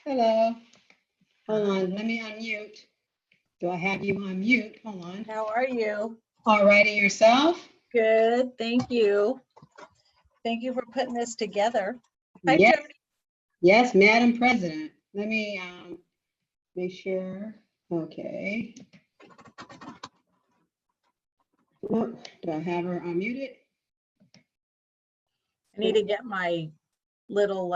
Hello. Hold on, let me unmute. Do I have you on mute? Hold on. How are you? All righty, yourself? Good, thank you. Thank you for putting this together. Hi, Yes, Jody. yes, Madam President. Let me make sure. Okay. Oh, do I have her unmuted? I need to get my little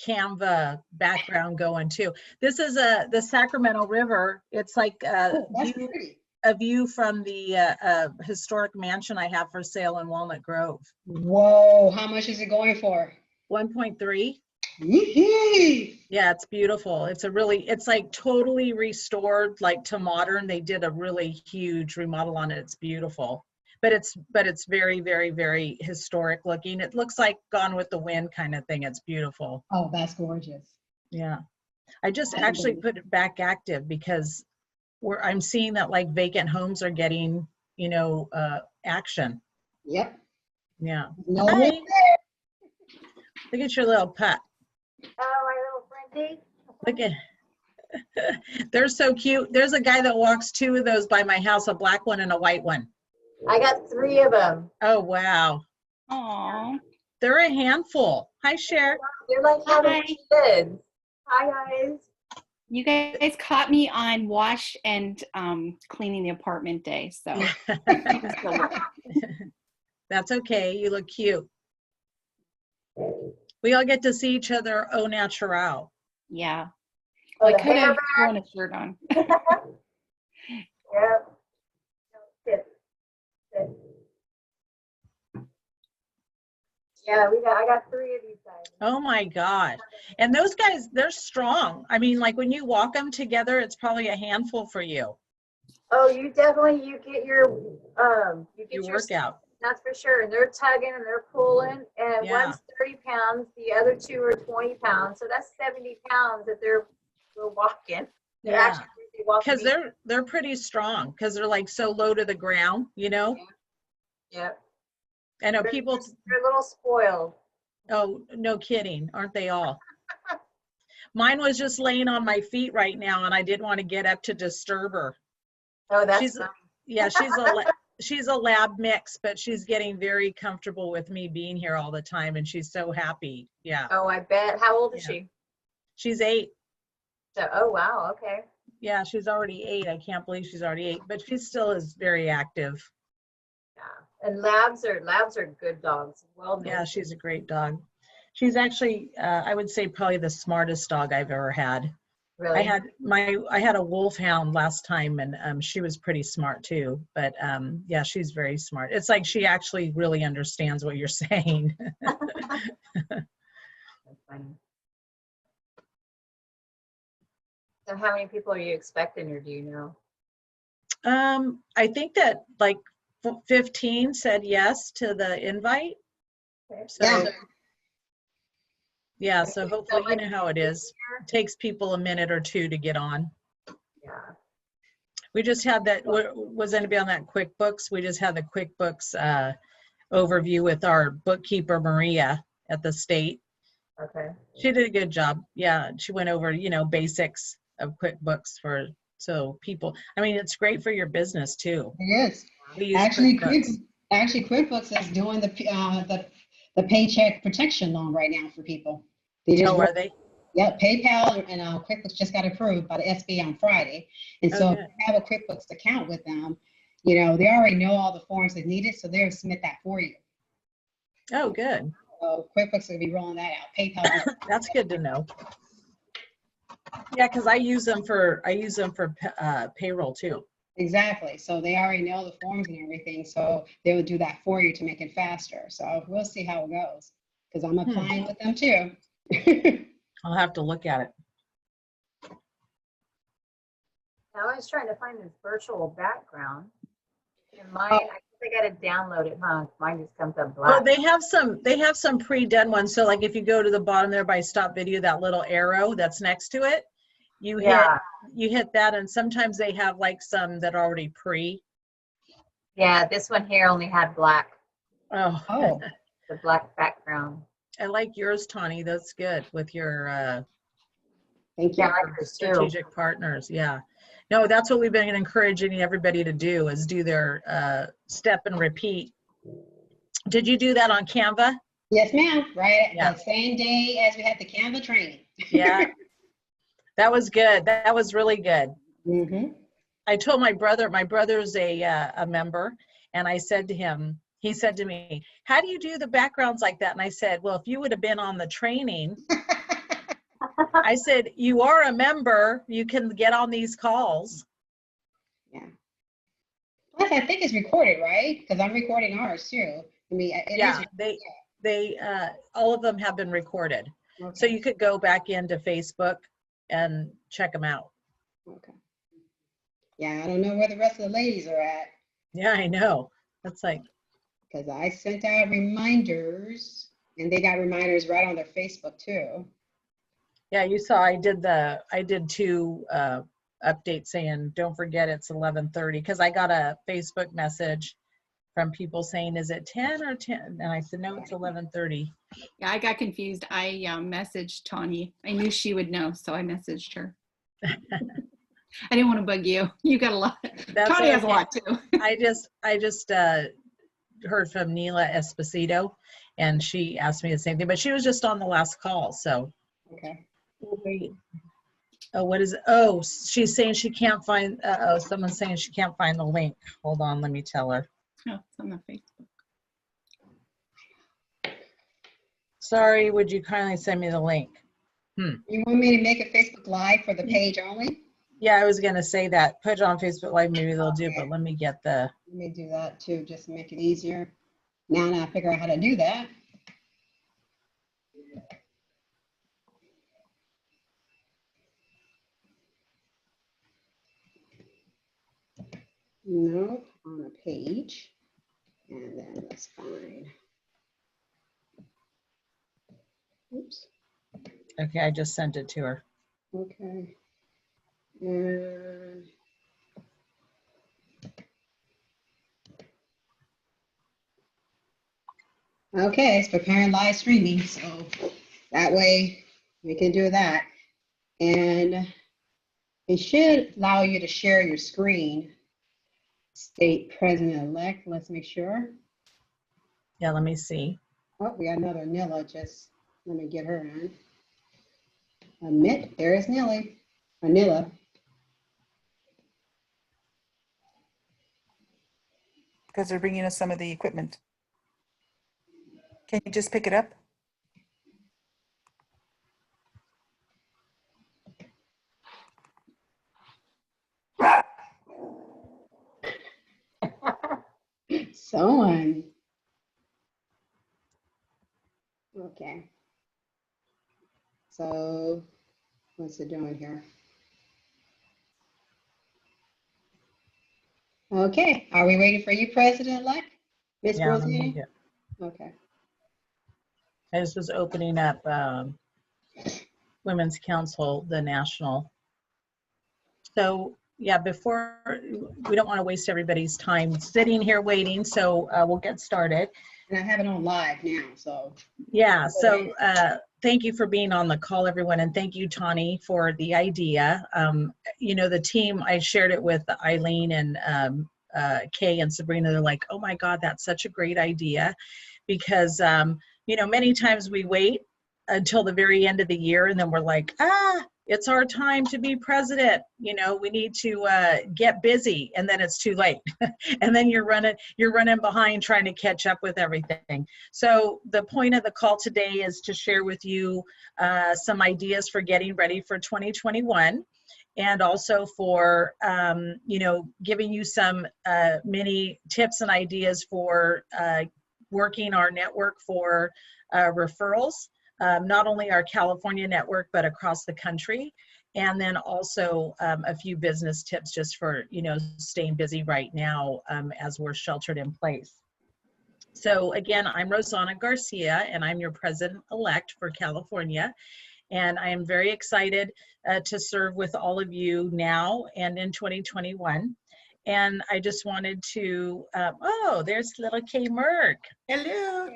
Canva background going too. This is the Sacramento River. It's like Oh, that's pretty. a view from the historic mansion I have for sale in Walnut Grove. Whoa, how much is it going for? 1.3. Yee-hee. Yeah, it's beautiful. It's like totally restored, like to modern. They did a really huge remodel on it. It's beautiful. But it's very, very, very historic looking. It looks like Gone with the Wind kind of thing. It's beautiful. Oh, that's gorgeous. Yeah. I just actually put it back active because I'm seeing that like vacant homes are getting, action. Yep. Yeah. No Hi. one Look at your little pup. Oh, my little Frenchie. Look at, they're so cute. There's a guy that walks two of those by my house, a black one and a white one. I got 3 of them. Oh, wow. Aw. They're a handful. Hi, Cher. They're like having Hi. kids. Hi, guys. You guys caught me on wash and cleaning the apartment day, so you can still look. That's okay. You look cute. We all get to see each other au natural. Yeah. Oh, I the could hair have back. thrown a shirt on. Yep. Sit. Sit. Yeah, I got 3 of these guys. Oh my God. And those guys, they're strong. I mean, like when you walk them together, it's probably a handful for you. Oh, you get your Workout. That's for sure. And they're tugging and they're pulling, and Yeah. one's 30 pounds, the other 2 are 20 pounds. So that's 70 pounds that we're walking. They're Yeah. actually walking. Because they're pretty strong because they're like so low to the ground, Yeah. I know They're a little spoiled. Oh, no kidding. Aren't they all? Mine was just laying on my feet right now and I didn't want to get up to disturb her. Oh, that's funny. Yeah, she's a lab mix, but she's getting very comfortable with me being here all the time and she's so happy. Yeah. Oh, I bet. How old is Yeah. she? She's 8. So, oh, wow. Okay. Yeah, she's already 8. I can't believe she's already 8, but she still is very active. Yeah. And labs are good dogs. Well, Yeah, she's a great dog. She's actually, I would say probably the smartest dog I've ever had. really. I had a wolfhound last time and she was pretty smart too, but yeah, she's very smart. It's like she actually really understands what you're saying. That's funny. So, how many people are you expecting, or do you know? I think that like 15 said yes to the invite. Okay. So yeah, so hopefully you know how it is. It takes people a minute or two to get on. Yeah. We just had that, was anybody on that QuickBooks? We just had the QuickBooks overview with our bookkeeper, Maria, at the state. Okay. She did a good job. Yeah, she went over, basics of QuickBooks so people, I mean, it's great for your business too. It is. We use Actually, QuickBooks. QuickBooks is doing the paycheck protection loan right now for people. They just Are they? Yeah, PayPal and QuickBooks just got approved by the SBA on Friday. And so if you have a QuickBooks account with them, they already know all the forms that needed, so they'll submit that for you. Oh, good. So QuickBooks will be rolling that out. PayPal. That's good to know. Yeah, because I use them for payroll too. Exactly. So they already know the forms and everything. So they will do that for you to make it faster. So we'll see how it goes because I'm applying with them too. I'll have to look at it. I was trying to find this virtual background. And mine, I guess I got to download it, huh? Mine just comes up black. Well, they have some pre-done ones. So like if you go to the bottom there by stop video, that little arrow that's next to it, you hit that, and sometimes they have like some that are already pre. Yeah, this one here only had black. Oh. The black background. I like yours, Tawny. That's good with your Thank you. Yeah, I like this too. Strategic partners, yeah. No, that's what we've been encouraging everybody to do, is do their step and repeat. Did you do that on Canva? Yes, ma'am. Right Yeah. the same day as we had the Canva training. Yeah. That was good. That was really good. Mm-hmm. I told my brother's a member, and I said to him, he said to me, how do you do the backgrounds like that? And I said, well, if you would have been on the training, I said, you are a member, you can get on these calls. Yeah. Plus, I think it's recorded, right? Because I'm recording ours too. I mean, it Yeah, is. they all of them have been recorded. Okay. So you could go back into Facebook and check them out. Okay. Yeah, I don't know where the rest of the ladies are at, Yeah, I know. That's like, because I sent out reminders and they got reminders right on their Facebook too. yeah, you saw I did 2 updates saying, don't forget it's 11:30, because I got a Facebook message from people saying, is it 10 or 10? And I said, no, it's 11:30. Yeah, I got confused. I messaged Tawny. I knew she would know, so I messaged her. I didn't want to bug you. You got a lot. That's Tawny has a okay. lot too. I just heard from Neela Esposito, and she asked me the same thing, but she was just on the last call, so. Okay. We'll wait. Oh, what is it? Oh, she's saying she can't find, oh, someone's saying she can't find the link. Hold on, let me tell her. Oh, it's on the Facebook. Sorry, would you kindly send me the link? You want me to make a Facebook Live for the page only? Yeah, I was gonna say that. Put it on Facebook Live, maybe they'll do, but let me get the, Let me do that too, just to make it easier. Now I figure out how to do that. No, on a page. And then that's fine. Oops. okay, I just sent it to her. Okay. And okay, it's preparing live streaming, so that way we can do that. And it should allow you to share your screen. State President-elect, let's make sure. Yeah, let me see. Oh, we got another Nilla, just let me get her in. Admit, there is Nilla. Because they're bringing us some of the equipment. Can you just pick it up? Someone. Okay. So what's it doing here? Okay, are we waiting for you, President-elect? Ms. Yeah, let me Roseanne? get, Okay. I just was opening up Women's Council, the national. So yeah, before, we don't want to waste everybody's time sitting here waiting, so we'll get started. And I have it on live now, so. Yeah, so thank you for being on the call, everyone, and thank you, Tawny, for the idea. You know, the team, I shared it with Eileen and Kay and Sabrina. They're like, oh my God, that's such a great idea, because you know, many times we wait until the very end of the year and then we're like, it's our time to be president. You know, we need to get busy, and then it's too late. And then you're running behind trying to catch up with everything. So the point of the call today is to share with you some ideas for getting ready for 2021. And also for, you know, giving you some mini tips and ideas for working our network for referrals. Not only our California network, but across the country. And then also a few business tips just for, you know, staying busy right now as we're sheltered in place. So again, I'm Rosanna Garcia, and I'm your president-elect for California. And I am very excited to serve with all of you now and in 2021. And I just wanted to, oh, there's little Kay Merck. Hello.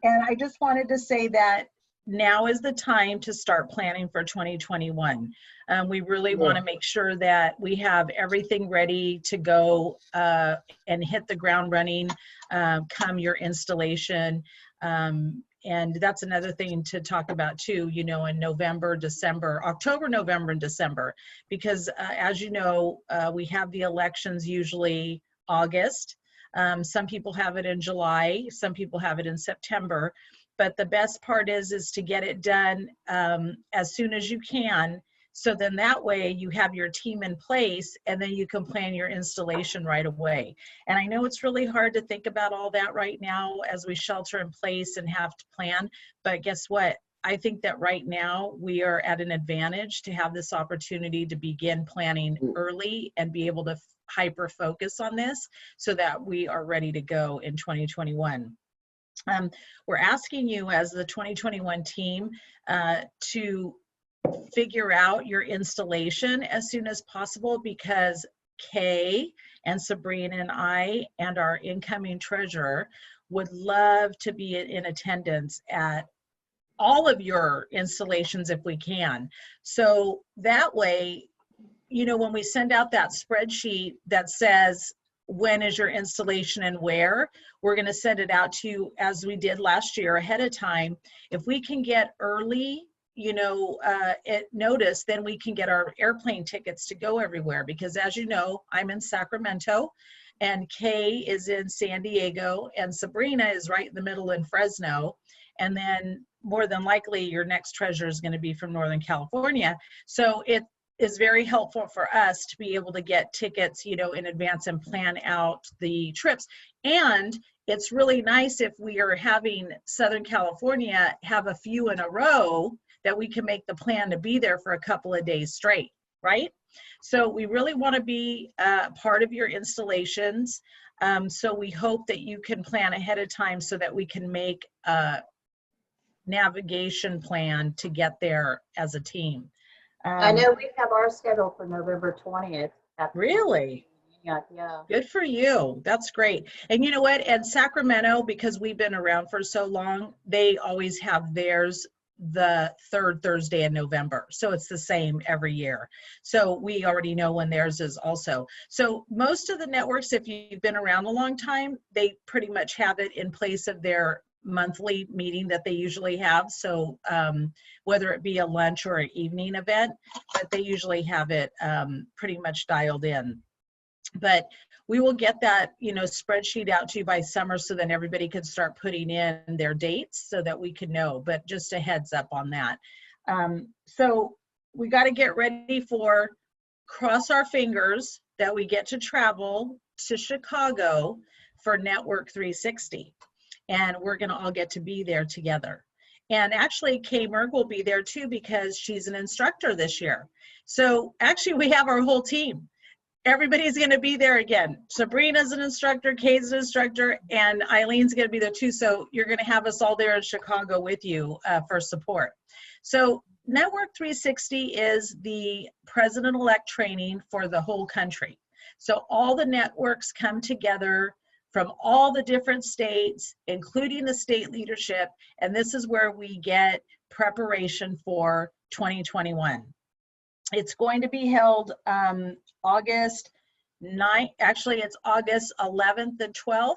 And I just wanted to say that now is the time to start planning for 2021. We really want to make sure that we have everything ready to go and hit the ground running come your installation. And that's another thing to talk about too, you know, in November, December, October, November, and December, because as you know, we have the elections usually August. Some people have it in July, some people have it in September, but the best part is to get it done as soon as you can. So then that way you have your team in place and then you can plan your installation right away. And I know it's really hard to think about all that right now as we shelter in place and have to plan, but guess what? I think that right now we are at an advantage to have this opportunity to begin planning early and be able to hyper focus on this so that we are ready to go in 2021. We're asking you as the 2021 team to figure out your installation as soon as possible, because Kay and Sabrina and I and our incoming treasurer would love to be in attendance at all of your installations if we can. So that way, you know, when we send out that spreadsheet that says when is your installation and where, we're going to send it out to you as we did last year ahead of time. If we can get early, you know, notice, then we can get our airplane tickets to go everywhere, because as you know, I'm in Sacramento and Kay is in San Diego and Sabrina is right in the middle in Fresno. And then more than likely your next treasurer is going to be from Northern California. So it is very helpful for us to be able to get tickets, you know, in advance and plan out the trips. And it's really nice if we are having Southern California have a few in a row that we can make the plan to be there for a couple of days straight, right? So we really want to be part of your installations. So we hope that you can plan ahead of time so that we can make a navigation plan to get there as a team. I know we have our schedule for November 20th. Really? Yeah. Good for you. That's great. And you know what? And Sacramento, because we've been around for so long, they always have theirs the third Thursday in November. So it's the same every year. So we already know when theirs is also. So most of the networks, if you've been around a long time, they pretty much have it in place of their monthly meeting that they usually have. So whether it be a lunch or an evening event, but they usually have it pretty much dialed in. But we will get that, you know, spreadsheet out to you by summer so then everybody can start putting in their dates so that we can know, but just a heads up on that. So we got to get ready for, cross our fingers that we get to travel to Chicago for Network 360. And we're going to all get to be there together. And actually, Kay Merg will be there too because she's an instructor this year. So actually, we have our whole team. Everybody's going to be there again. Sabrina's an instructor, Kay's an instructor, and Eileen's going to be there too. So you're going to have us all there in Chicago with you for support. So Network 360 is the president-elect training for the whole country. So all the networks come together from all the different states, including the state leadership, and this is where we get preparation for 2021. It's going to be held August 9th, actually it's August 11th and 12th,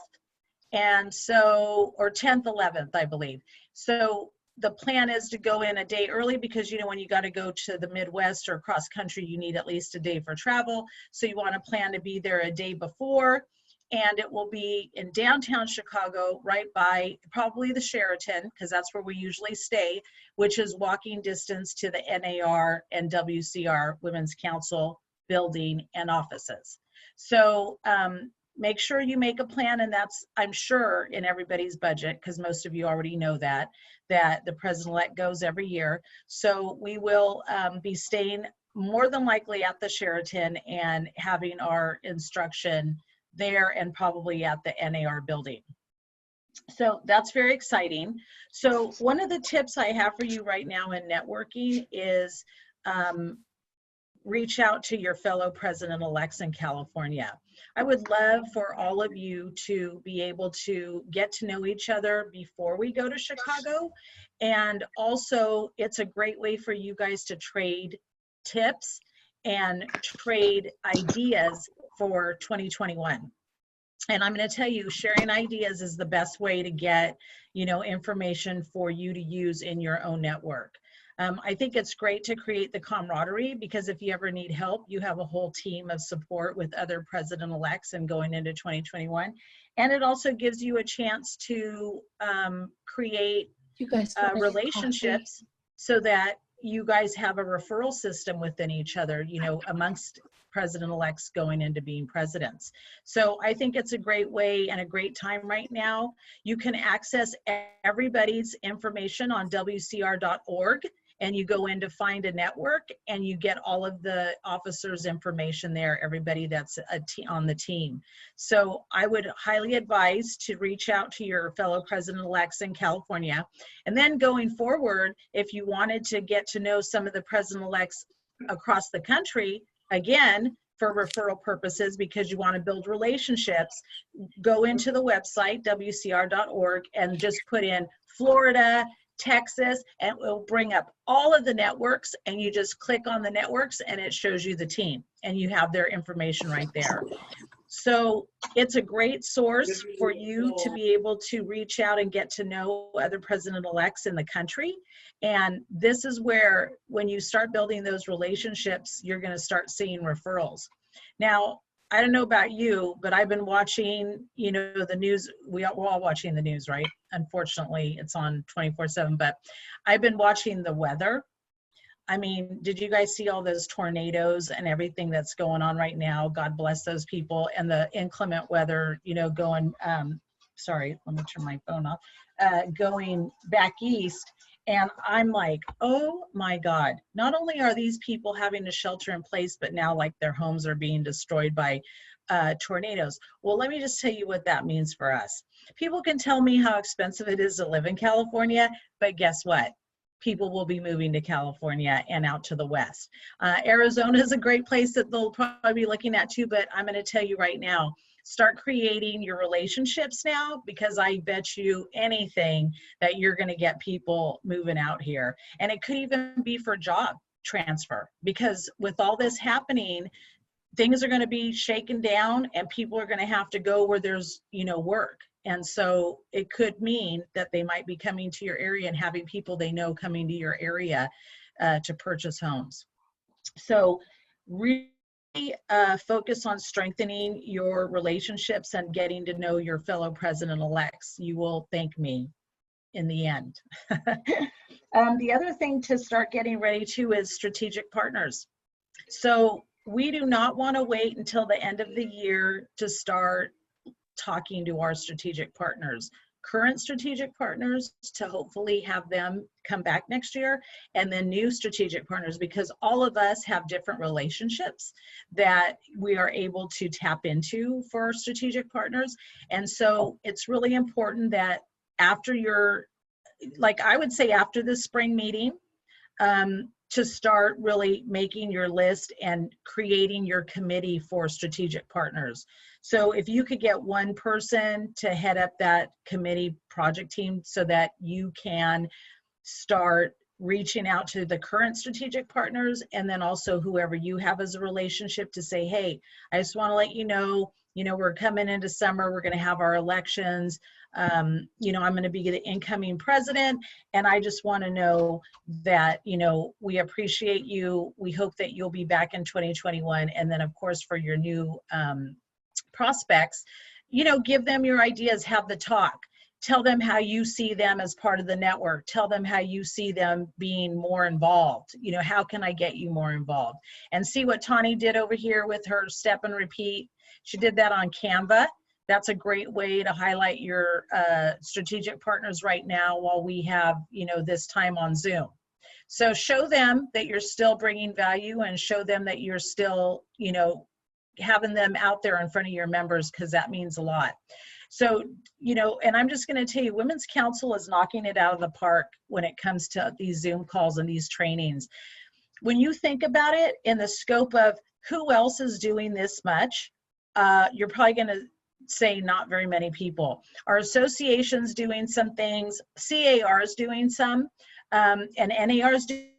and so, or 10th, 11th, I believe. So the plan is to go in a day early because, you know, when you got to go to the Midwest or cross country, you need at least a day for travel. So you want to plan to be there a day before. And it will be in downtown Chicago, right by probably the Sheraton, because that's where we usually stay, which is walking distance to the NAR and WCR Women's Council building and offices. So make sure you make a plan, and that's, I'm sure, in everybody's budget, because most of you already know that the president-elect goes every year. So we will be staying more than likely at the Sheraton and having our instruction there and probably at the NAR building. So that's very exciting. So one of the tips I have for you right now in networking is reach out to your fellow president-elects in California. I would love for all of you to be able to get to know each other before we go to Chicago. And also, it's a great way for you guys to trade tips and trade ideas for 2021. And I'm going to tell you, sharing ideas is the best way to get, information for you to use in your own network. I think it's great to create the camaraderie, because if you ever need help, you have a whole team of support with other president-elects and going into 2021. And it also gives you a chance to create You guys go get your relationships so that you guys have a referral system within each other, amongst president-elects going into being presidents. So I think it's a great way and a great time right now. You can access everybody's information on WCR.org, and you go in to find a network and you get all of the officers' information there, everybody that's on the team. So I would highly advise to reach out to your fellow president-elects in California. And then going forward, if you wanted to get to know some of the president-elects across the country, again, for referral purposes, because you want to build relationships, go into the website, WCR.org, and just put in Florida, Texas, and it will bring up all of the networks, and you just click on the networks and it shows you the team and you have their information right there. So it's a great source for you to be able to reach out and get to know other president-elects in the country. And this is where, when you start building those relationships, you're going to start seeing referrals. Now, I don't know about you, but I've been watching, the news. We're all watching the news, right? Unfortunately, it's on 24/7, but I've been watching the weather. I mean, did you guys see all those tornadoes and everything that's going on right now? God bless those people, and the inclement weather, going, sorry, let me turn my phone off, going back east. And I'm like, oh my God, not only are these people having to shelter in place, but now like their homes are being destroyed by tornadoes. Well, let me just tell you what that means for us. People can tell me how expensive it is to live in California, but guess what? People will be moving to California and out to the west. Arizona is a great place that they'll probably be looking at too, but I'm going to tell you right now, start creating your relationships now, because I bet you anything that you're going to get people moving out here. And it could even be for job transfer, because with all this happening, things are going to be shaken down and people are going to have to go where there's, work. And so it could mean that they might be coming to your area and having people they know coming to your area to purchase homes. So really focus on strengthening your relationships and getting to know your fellow president-elects. You will thank me in the end. The other thing to start getting ready to is strategic partners. So we do not want to wait until the end of the year to start talking to our strategic partners, current strategic partners, to hopefully have them come back next year, and then new strategic partners, because all of us have different relationships that we are able to tap into for our strategic partners. And so it's really important that after I would say after the spring meeting, to start really making your list and creating your committee for strategic partners. So if you could get one person to head up that committee project team so that you can start reaching out to the current strategic partners, and then also whoever you have as a relationship, to say, hey, I just want to let you know, we're coming into summer, we're going to have our elections. I'm going to be the incoming president, and I just want to know that, we appreciate you. We hope that you'll be back in 2021. And then, of course, for your new prospects, give them your ideas, have the talk. Tell them how you see them as part of the network. Tell them how you see them being more involved. How can I get you more involved? And see what Tani did over here with her step and repeat. She did that on Canva. That's a great way to highlight your strategic partners right now while we have, this time on Zoom. So show them that you're still bringing value, and show them that you're still, having them out there in front of your members, because that means a lot. So, and I'm just going to tell you, Women's Council is knocking it out of the park when it comes to these Zoom calls and these trainings. when you think about it in the scope of who else is doing this much, you're probably going to say not very many people. Our association's doing some things, CAR is doing some, and NAR is doing,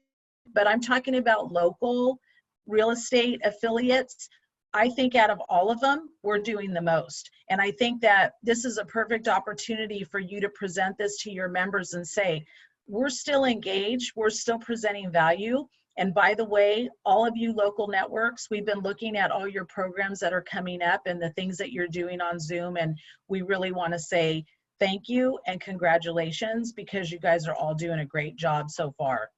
but I'm talking about local real estate affiliates. I think out of all of them, we're doing the most. And I think that this is a perfect opportunity for you to present this to your members and say, we're still engaged, we're still presenting value. And by the way, all of you local networks, we've been looking at all your programs that are coming up and the things that you're doing on Zoom. And we really want to say thank you and congratulations, because you guys are all doing a great job so far.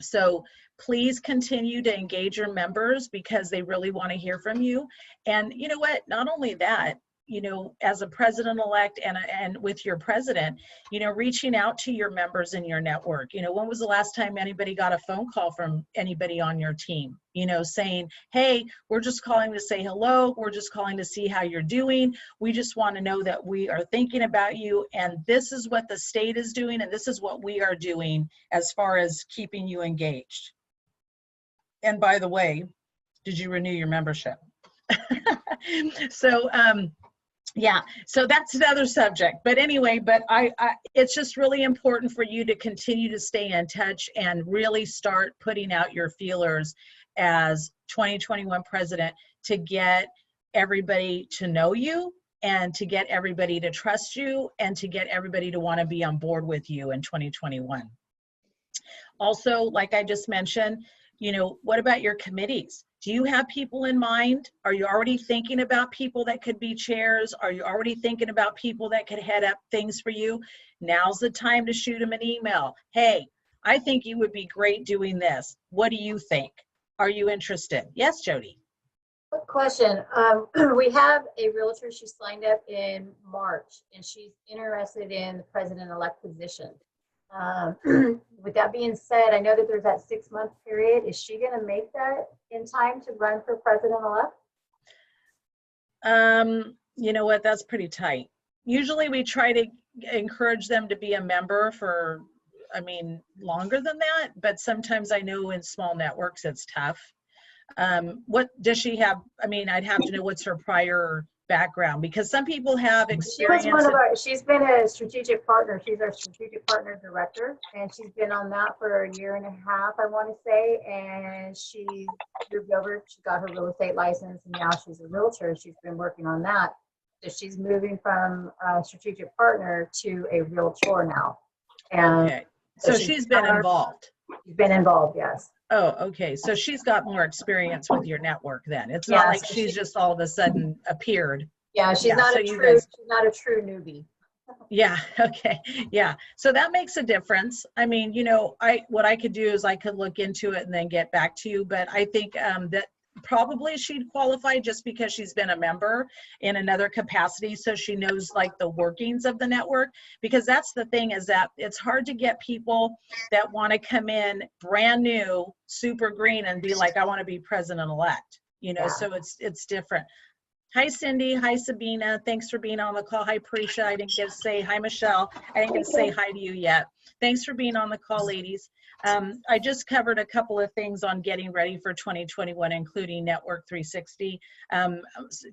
So please continue to engage your members, because they really want to hear from you. And you know what, not only that, you know, as a president-elect and with your president, you know, reaching out to your members in your network. You know, when was the last time anybody got a phone call from anybody on your team, you know, saying, hey, we're just calling to say hello, we're just calling to see how you're doing, we just want to know that we are thinking about you, and this is what the state is doing, and this is what we are doing as far as keeping you engaged. And by the way, did you renew your membership? So yeah, so that's another subject. But anyway, it's just really important for you to continue to stay in touch and really start putting out your feelers as 2021 president to get everybody to know you and to get everybody to trust you and to get everybody to want to be on board with you in 2021. Also, like I just mentioned, you know, what about your committees? Do you have people in mind? Are you already thinking about people that could be chairs? Are you already thinking about people that could head up things for you? Now's the time to shoot them an email. Hey, I think you would be great doing this. What do you think? Are you interested? Yes, Jody. Quick question. We have a realtor, she signed up in March, and she's interested in the president-elect position. With that being said, I know that there's that 6-month period. Is she going to make that in time to run for president-elect? You know what, that's pretty tight. Usually we try to encourage them to be a member for, I mean, longer than that, but sometimes I know in small networks it's tough. What does she have? I mean, I'd have to know what's her prior background, because some people have experience. She's been a strategic partner. She's our strategic partner director, and she's been on that for 1.5 years, I want to say. And she moved over. She got her real estate license, and now she's a realtor. She's been working on that. So she's moving from a strategic partner to a realtor now. And okay, so she's been involved. She's been involved, yes. Oh, okay. So she's got more experience with your network then. It's not like she's just all of a sudden appeared. Yeah, she's not a true newbie. Yeah, okay. Yeah. So that makes a difference. I mean, you know, what I could do is I could look into it and then get back to you, but I think that probably she'd qualify just because she's been a member in another capacity, so she knows like the workings of the network. Because that's the thing, is that it's hard to get people that want to come in brand new, super green, and be like, I want to be president-elect, you know. Yeah. So it's different. Hi, Cindy. Hi, Sabina. Thanks for being on the call. Hi, Parisha. I didn't get to say hi, Michelle. I didn't get to say hi to you yet. Thanks for being on the call, ladies. I just covered a couple of things on getting ready for 2021, including Network 360.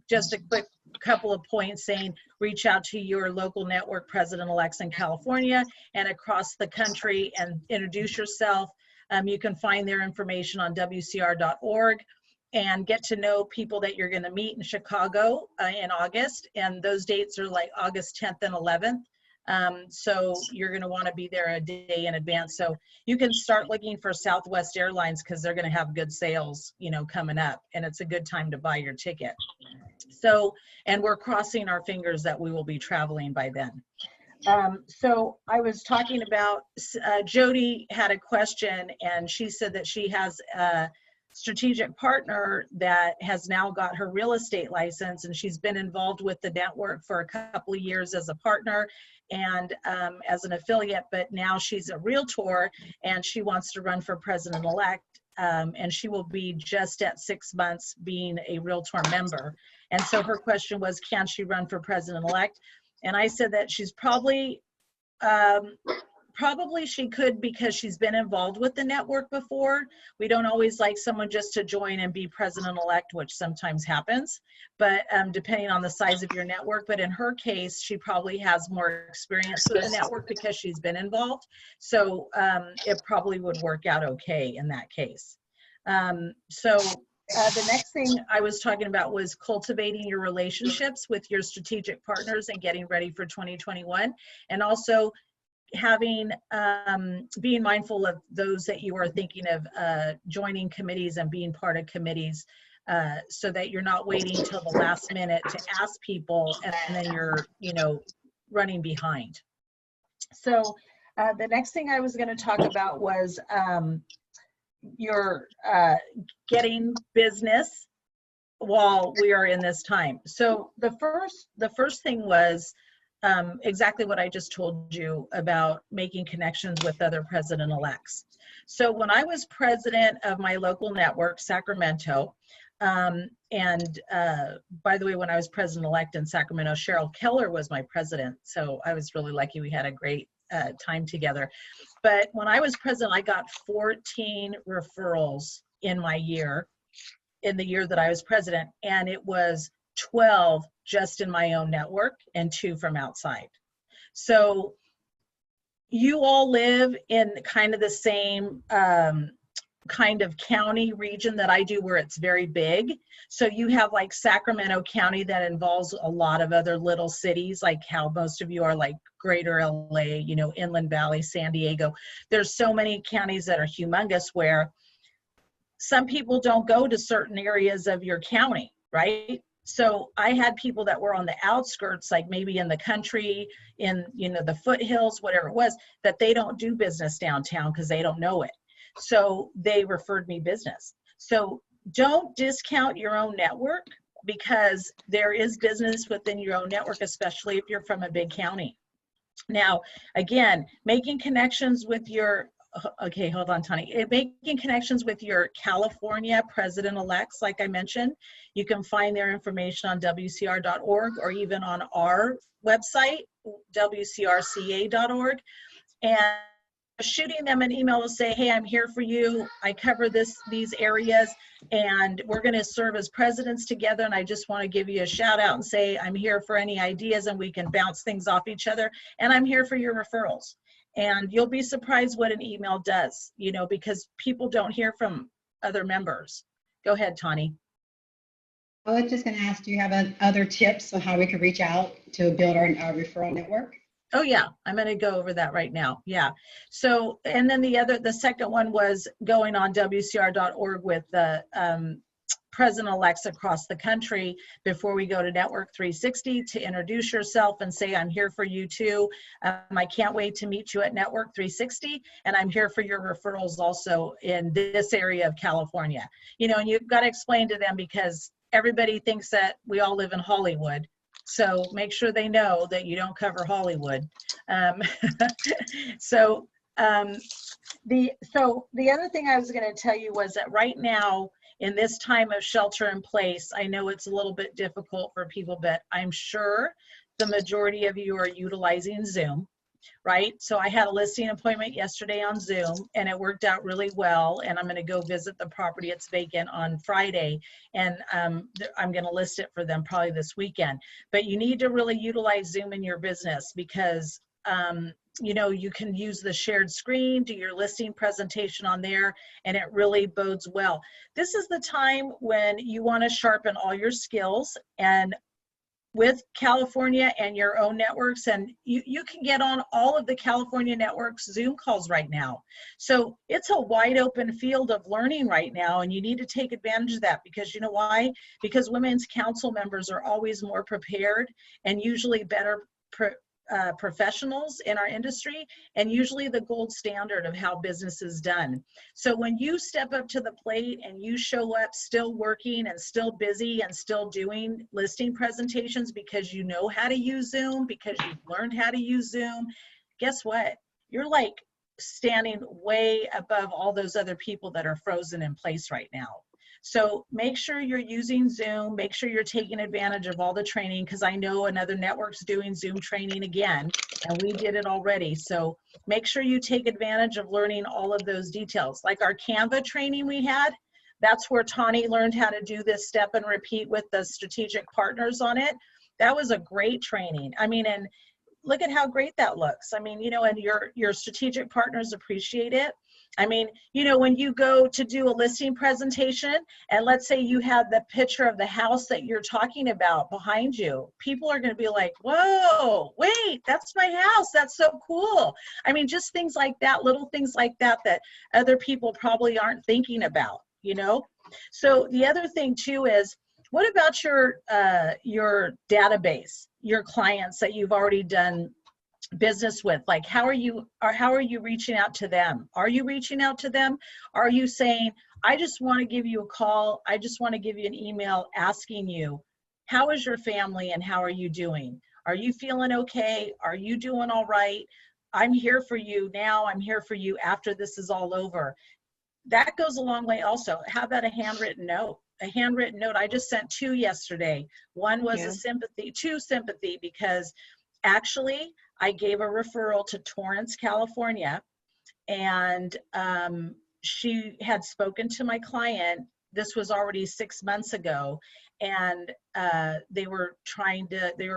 Just a quick couple of points saying, reach out to your local network president-elects in California and across the country and introduce yourself. You can find their information on wcr.org. and get to know people that you're going to meet in Chicago in August. And those dates are like August 10th and 11th. So you're going to want to be there a day in advance. So you can start looking for Southwest Airlines, because they're going to have good sales, you know, coming up, and it's a good time to buy your ticket. So, and we're crossing our fingers that we will be traveling by then. So I was talking about, Jody had a question, and she said that she has a strategic partner that has now got her real estate license, and she's been involved with the network for a couple of years as a partner and as an affiliate, but now she's a realtor and she wants to run for president-elect, and she will be just at 6 months being a realtor member. And so her question was, can she run for president-elect? And I said that she's probably Probably she could because she's been involved with the network before. We don't always like someone just to join and be president-elect, which sometimes happens, but depending on the size of your network. But in her case, she probably has more experience with the network because she's been involved. So it probably would work out okay in that case. The next thing I was talking about was cultivating your relationships with your strategic partners and getting ready for 2021. And also having, being mindful of those that you are thinking of joining committees and being part of committees, so that you're not waiting till the last minute to ask people and then you're, running behind. So the next thing I was going to talk about was your getting business while we are in this time. So the first thing was exactly what I just told you about making connections with other president-elects. So when I was president of my local network, Sacramento, by the way, when I was president-elect in Sacramento, Cheryl Keller was my president. So I was really lucky. We had a great time together. But when I was president, I got 14 referrals in the year that I was president, and it was 12 just in my own network and 2 from outside. So you all live in kind of the same kind of county region that I do, where it's very big. So you have like Sacramento County that involves a lot of other little cities, like how most of you are, like Greater LA, Inland Valley, San Diego. There's so many counties that are humongous, where some people don't go to certain areas of your county, right? So I had people that were on the outskirts, like maybe in the country, in the foothills, whatever it was, that they don't do business downtown because they don't know it. So they referred me business. So don't discount your own network, because there is business within your own network, especially if you're from a big county. Now, again, making connections with your, okay, hold on, Tony. Making connections with your California president-elects, like I mentioned, you can find their information on WCR.org or even on our website, WCRCA.org. And shooting them an email to say, hey, I'm here for you. I cover these areas, and we're going to serve as presidents together. And I just want to give you a shout out and say, I'm here for any ideas, and we can bounce things off each other. And I'm here for your referrals. And you'll be surprised what an email does, because people don't hear from other members. Go ahead, Tawny. I was just going to ask, do you have other tips on how we can reach out to build our referral network? Oh yeah, I'm going to go over that right now. Yeah. So, and then the second one was going on WCR.org with the president-elects across the country before we go to Network 360 to introduce yourself and say, I'm here for you too. I can't wait to meet you at Network 360, and I'm here for your referrals also in this area of California. And you've got to explain to them, because everybody thinks that we all live in Hollywood. So make sure they know that you don't cover Hollywood. So the other thing I was going to tell you was that right now, in this time of shelter in place, I know it's a little bit difficult for people, but I'm sure the majority of you are utilizing Zoom, right? So I had a listing appointment yesterday on Zoom, and it worked out really well. And I'm going to go visit the property. It's vacant on Friday, and I'm going to list it for them probably this weekend. But you need to really utilize Zoom in your business, because you can use the shared screen, do your listing presentation on there, and it really bodes well. This is the time when you want to sharpen all your skills, and with California and your own networks, and you can get on all of the California networks Zoom calls right now. So it's a wide open field of learning right now, and you need to take advantage of that, because you know why? Because women's council members are always more prepared and usually better professionals in our industry, and usually the gold standard of how business is done. So when you step up to the plate and you show up still working and still busy and still doing listing presentations because you know how to use Zoom, because you've learned how to use Zoom, guess what? You're like standing way above all those other people that are frozen in place right now. So make sure you're using Zoom, make sure you're taking advantage of all the training, because I know another network's doing Zoom training again, and we did it already. So make sure you take advantage of learning all of those details. Like our Canva training we had, that's where Tawny learned how to do this step and repeat with the strategic partners on it. That was a great training. I mean, and look at how great that looks. I mean, you know, and your strategic partners appreciate it. I mean, you know, when you go to do a listing presentation and let's say you have the picture of the house that you're talking about behind you, people are going to be like, whoa, wait, that's my house. That's so cool. I mean, just things like that, little things like that, that other people probably aren't thinking about, you know? So the other thing too is, what about your database, your clients that you've already done business with? Like, how are you reaching out to them? Are you reaching out to them? Are you saying, I just want to give you a call, I just want to give you an email asking you, how is your family and how are you doing? Are you feeling okay? Are you doing all right? I'm here for you now, I'm here for you after this is all over. That goes a long way also. How about a handwritten note? A handwritten note. I just sent 2 yesterday. One was a sympathy, 2 sympathy, because actually I gave a referral to Torrance, California, and she had spoken to my client. This was already 6 months ago, and they were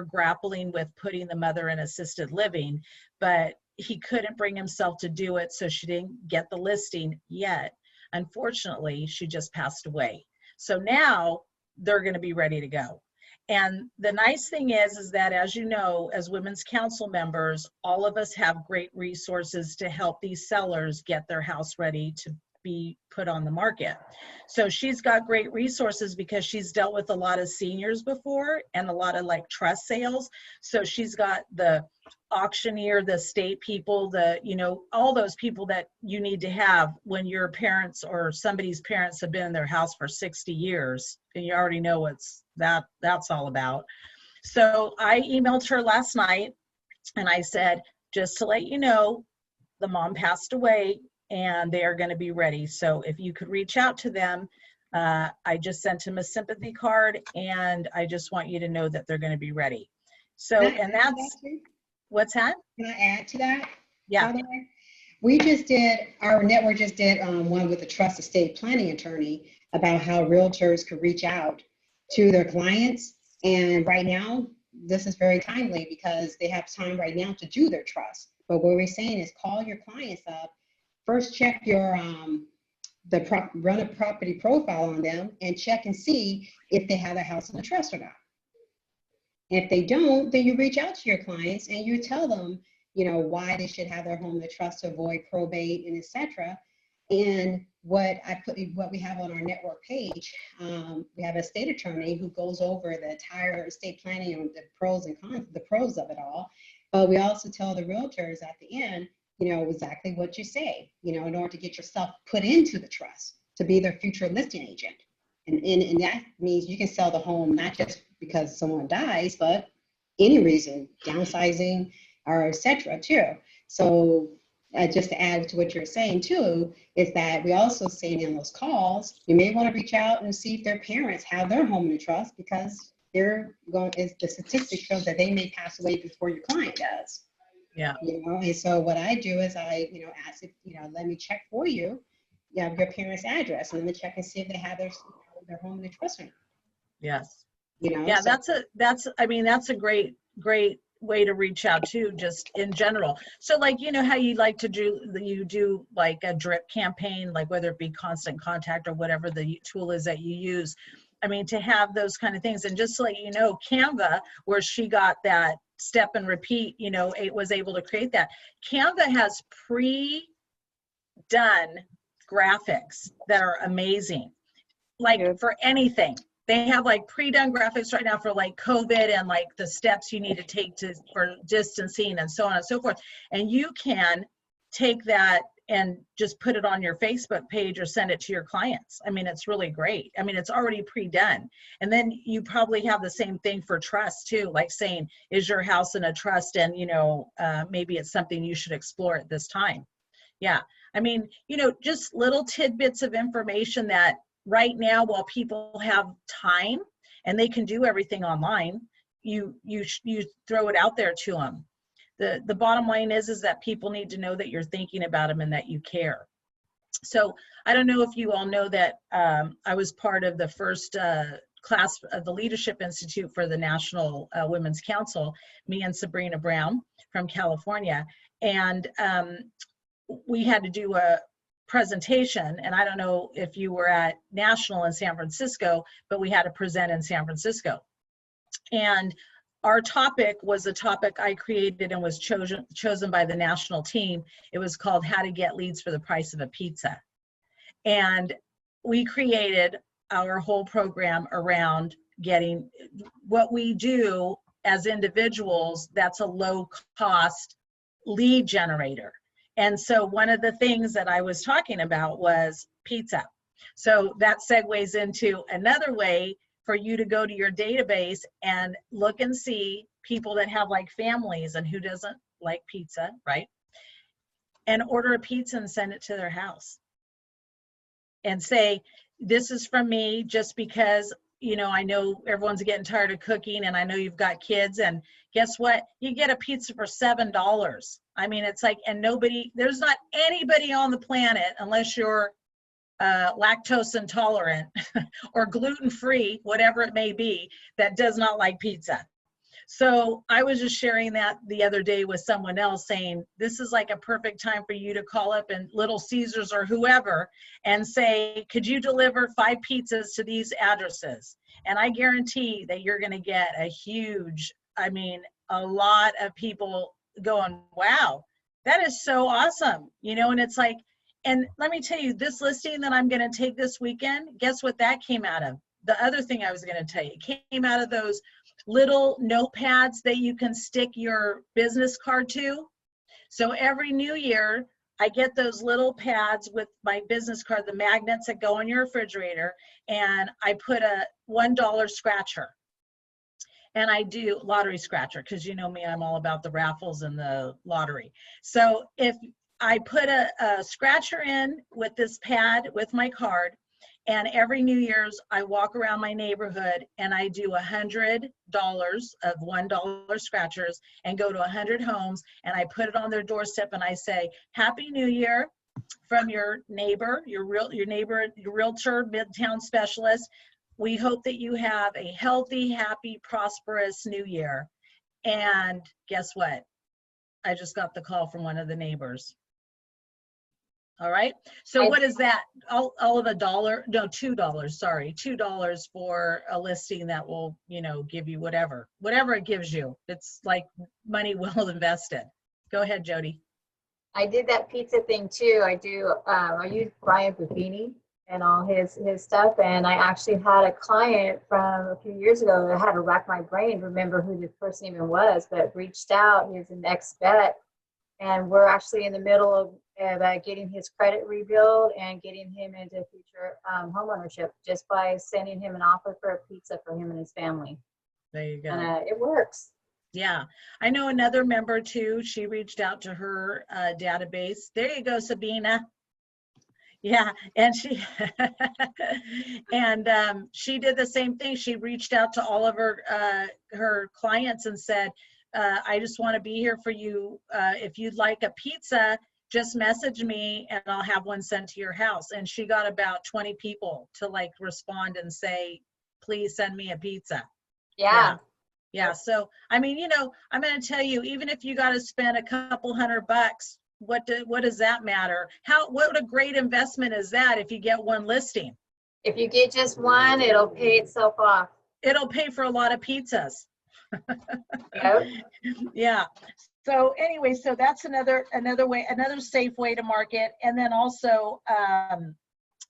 grappling with putting the mother in assisted living, but he couldn't bring himself to do it, so she didn't get the listing yet. Unfortunately, she just passed away. So now they're going to be ready to go. And the nice thing is that, as you know, as Women's Council members, all of us have great resources to help these sellers get their house ready to be put on the market. So she's got great resources because she's dealt with a lot of seniors before and a lot of like trust sales. So she's got the auctioneer, the estate people, the, you know, all those people that you need to have when your parents or somebody's parents have been in their house for 60 years, and you already know what's that's all about. So I emailed her last night and I said, just to let you know, the mom passed away and they are going to be ready. So if you could reach out to them, I just sent him a sympathy card, and I just want you to know that they're going to be ready. So, and that's, what's that? Can I add to that? Yeah. By the way? We just did, our network just did one with a trust estate planning attorney about how realtors could reach out to their clients. And right now, this is very timely because they have time right now to do their trust. But what we're saying is call your clients up, first check your, run a property profile on them and check and see if they have a house in the trust or not. If they don't, then you reach out to your clients and you tell them, you know, why they should have their home in the trust to avoid probate and etc. And what we have on our network page, we have a estate attorney who goes over the entire estate planning and the pros and cons, the pros of it all. But we also tell the realtors at the end, you know, exactly what you say, you know, in order to get yourself put into the trust to be their future listing agent. And that means you can sell the home not just because someone dies, but any reason, downsizing or etc. too. So just to add to what you're saying too, is that we also say in those calls, you may want to reach out and see if their parents have their home in the trust, because the statistics show that they may pass away before your client does. Yeah. You know, and so what I do is I, you know, ask if, you know, let me check for you, your parents' address, and let me check and see if they have their home in the trust or not. Yes. You know, Yeah, so, that's a great way to reach out to, just in general. So like, you know how you like to do like a drip campaign, like whether it be Constant Contact or whatever the tool is that you use. I mean, to have those kind of things. And just to let you know, Canva, where she got that step and repeat, you know, it was able to create that. Canva has pre-done graphics that are amazing, like for anything. They have like pre-done graphics right now for like COVID and like the steps you need to take for distancing and so on and so forth. And you can take that and just put it on your Facebook page or send it to your clients. I mean, it's really great. I mean, it's already pre-done. And then you probably have the same thing for trust too, like saying, is your house in a trust? And, you know, maybe it's something you should explore at this time. Yeah. I mean, you know, just little tidbits of information that right now, while people have time and they can do everything online, you throw it out there to them. The bottom line is that people need to know that you're thinking about them and that you care. So I don't know if you all know that I was part of the first class of the Leadership Institute for the National Women's Council, me and Sabrina Brown from California. And we had to do a presentation, and I don't know if you were at National in San Francisco, but we had to present in San Francisco. And our topic was a topic I created and was chosen by the national team. It was called How to Get Leads for the Price of a Pizza. And we created our whole program around getting what we do as individuals, that's a low cost lead generator. And so one of the things that I was talking about was pizza. So that segues into another way for you to go to your database and look and see people that have like families and who doesn't like pizza, right? And order a pizza and send it to their house. And say, this is from me, just because, you know, I know everyone's getting tired of cooking, and I know you've got kids, and guess what? You get a pizza for $7. I mean, it's like, and there's not anybody on the planet, unless you're lactose intolerant or gluten-free, whatever it may be, that does not like pizza. So I was just sharing that the other day with someone else, saying this is like a perfect time for you to call up and Little Caesars or whoever and say, could you deliver 5 pizzas to these addresses? And I guarantee that you're going to get a huge, I mean, a lot of people going, wow, that is so awesome. You know, and it's like, and let me tell you, this listing that I'm going to take this weekend, guess what that came out of? The other thing I was going to tell you, it came out of those little notepads that you can stick your business card to. So every new year, I get those little pads with my business card, the magnets that go on your refrigerator, and I put a $1 scratcher. And I do lottery scratcher, because you know me, I'm all about the raffles and the lottery. So if I put a scratcher in with this pad with my card, and every New Year's, I walk around my neighborhood and I do $100 of $1 scratchers and go to 100 homes, and I put it on their doorstep and I say, Happy New Year from your neighbor, your neighbor, your realtor, Midtown specialist. We hope that you have a healthy, happy, prosperous new year. And guess what? I just got the call from one of the neighbors. All right. So what is that? All of $2, sorry, $2 for a listing that will, you know, give you whatever it gives you. It's like money well invested. Go ahead, Jody. I did that pizza thing too. I use Brian Buffini and all his stuff. And I actually had a client from a few years ago that I had to rack my brain to remember who this person even was, but reached out. He's an ex-vet. And we're actually in the middle of getting his credit rebuild and getting him into future homeownership just by sending him an offer for a pizza for him and his family. There you go. And it works. Yeah. I know another member too. She reached out to her database. There you go, Sabina. Yeah. And she she did the same thing. She reached out to all of her clients and said, I just want to be here for you. If you'd like a pizza, just message me and I'll have one sent to your house. And she got about 20 people to like respond and say, please send me a pizza. Yeah. Yeah. So, I mean, you know, I'm going to tell you, even if you got to spend a couple $100, what does that matter? What a great investment is that if you get one listing? If you get just one, it'll pay itself off. It'll pay for a lot of pizzas. Yep. Yeah. So anyway, so that's another way, another safe way to market. And then also,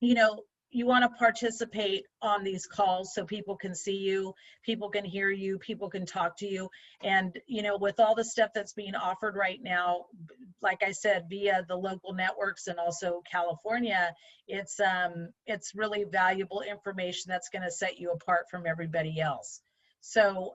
you know, you want to participate on these calls so people can see you, people can hear you, people can talk to you. And, you know, with all the stuff that's being offered right now, like I said, via the local networks and also California, it's really valuable information that's going to set you apart from everybody else. So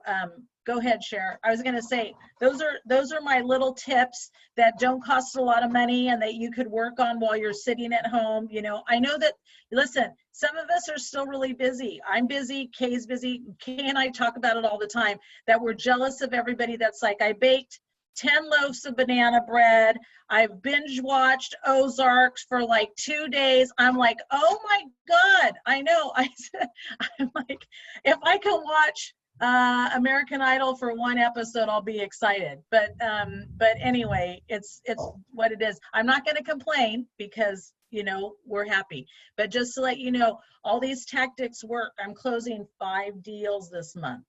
go ahead, Cher. I was going to say, those are my little tips that don't cost a lot of money and that you could work on while you're sitting at home. You know, I know that, listen, some of us are still really busy. I'm busy, Kay's busy. Kay and I talk about it all the time, that we're jealous of everybody that's like, I baked 10 loaves of banana bread. I've binge watched Ozarks for like 2 days. I'm like, oh my God, I know. I'm like, if I can watch American Idol for one episode, I'll be excited. But anyway, it's what it is. I'm not going to complain because, you know, we're happy. But just to let you know, all these tactics work. I'm closing 5 deals this month.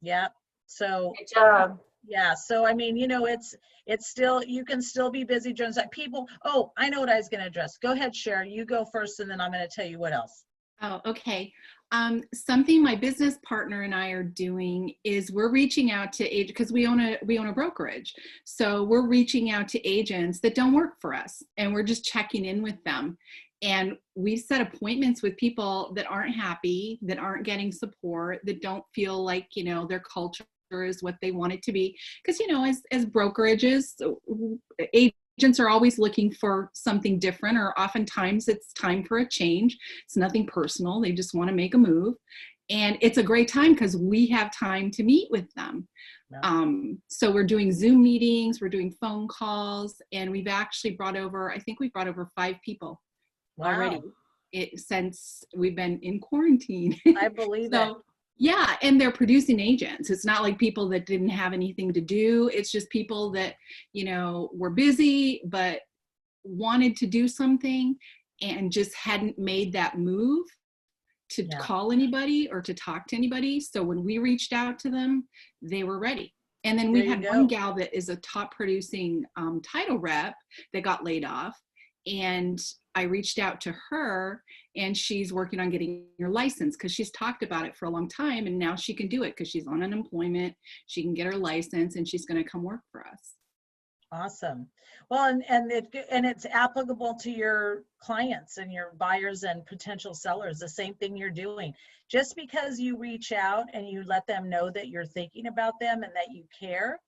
Yeah. So Good job. yeah. So I mean, you know, it's still, you can still be busy during that. People. Oh, I know what I was going to address. Go ahead, Cher. You go first, and then I'm going to tell you what else. Oh, okay. Something my business partner and I are doing is we're reaching out to agents, because we own a brokerage. So we're reaching out to agents that don't work for us, and we're just checking in with them. And we set appointments with people that aren't happy, that aren't getting support, that don't feel like, you know, their culture is what they want it to be. Because, you know, as brokerages, agents are always looking for something different, or oftentimes it's time for a change. It's nothing personal. They just want to make a move. And it's a great time because we have time to meet with them. Yeah. So we're doing Zoom meetings, we're doing phone calls, and we've actually brought over, I think we brought over 5 people already since we've been in quarantine. I believe it. So yeah, and they're producing agents. It's not like people that didn't have anything to do. It's just people that, you know, were busy but wanted to do something and just hadn't made that move to call anybody or to talk to anybody. So when we reached out to them, they were ready. And then we had one gal that is a top producing title rep that got laid off. And I reached out to her, and she's working on getting her license because she's talked about it for a long time, and now she can do it because she's on unemployment. She can get her license, and she's going to come work for us. Awesome. Well, and it's applicable to your clients and your buyers and potential sellers, the same thing you're doing. Just because you reach out and you let them know that you're thinking about them and that you care,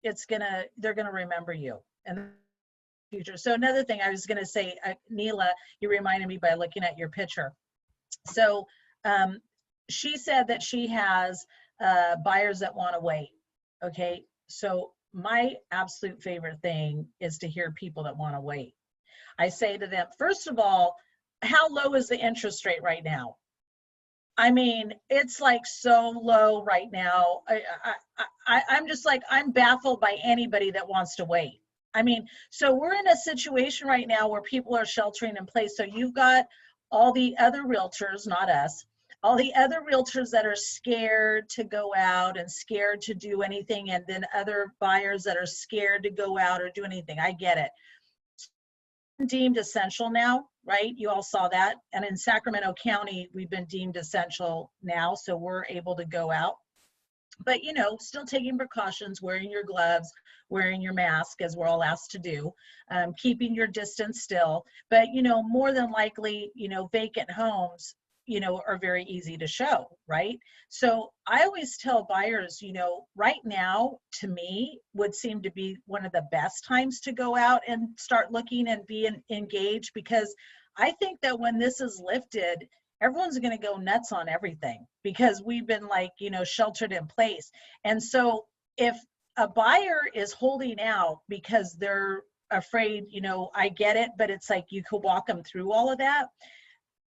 they're gonna remember you in the future. So another thing I was gonna say, Neela, you reminded me by looking at your picture. So she said that she has buyers that want to wait. Okay, so my absolute favorite thing is to hear people that want to wait. I say to them, first of all, how low is the interest rate right now? I mean, it's like so low right now. I'm just like, I'm baffled by anybody that wants to wait. I mean, so we're in a situation right now where people are sheltering in place. So you've got all the other realtors, not us, all the other realtors that are scared to go out and scared to do anything, and then other buyers that are scared to go out or do anything. I get it. Deemed essential now, right? You all saw that. And in Sacramento County, we've been deemed essential now, so we're able to go out. But, you know, still taking precautions, wearing your gloves, wearing your mask, as we're all asked to do, keeping your distance still. But, you know, more than likely, you know, vacant homes, you know, are very easy to show, right? So I always tell buyers, you know, right now, to me, would seem to be one of the best times to go out and start looking and being engaged, because I think that when this is lifted, everyone's going to go nuts on everything because we've been like, you know, sheltered in place. And so if a buyer is holding out because they're afraid, you know, I get it, but it's like you could walk them through all of that.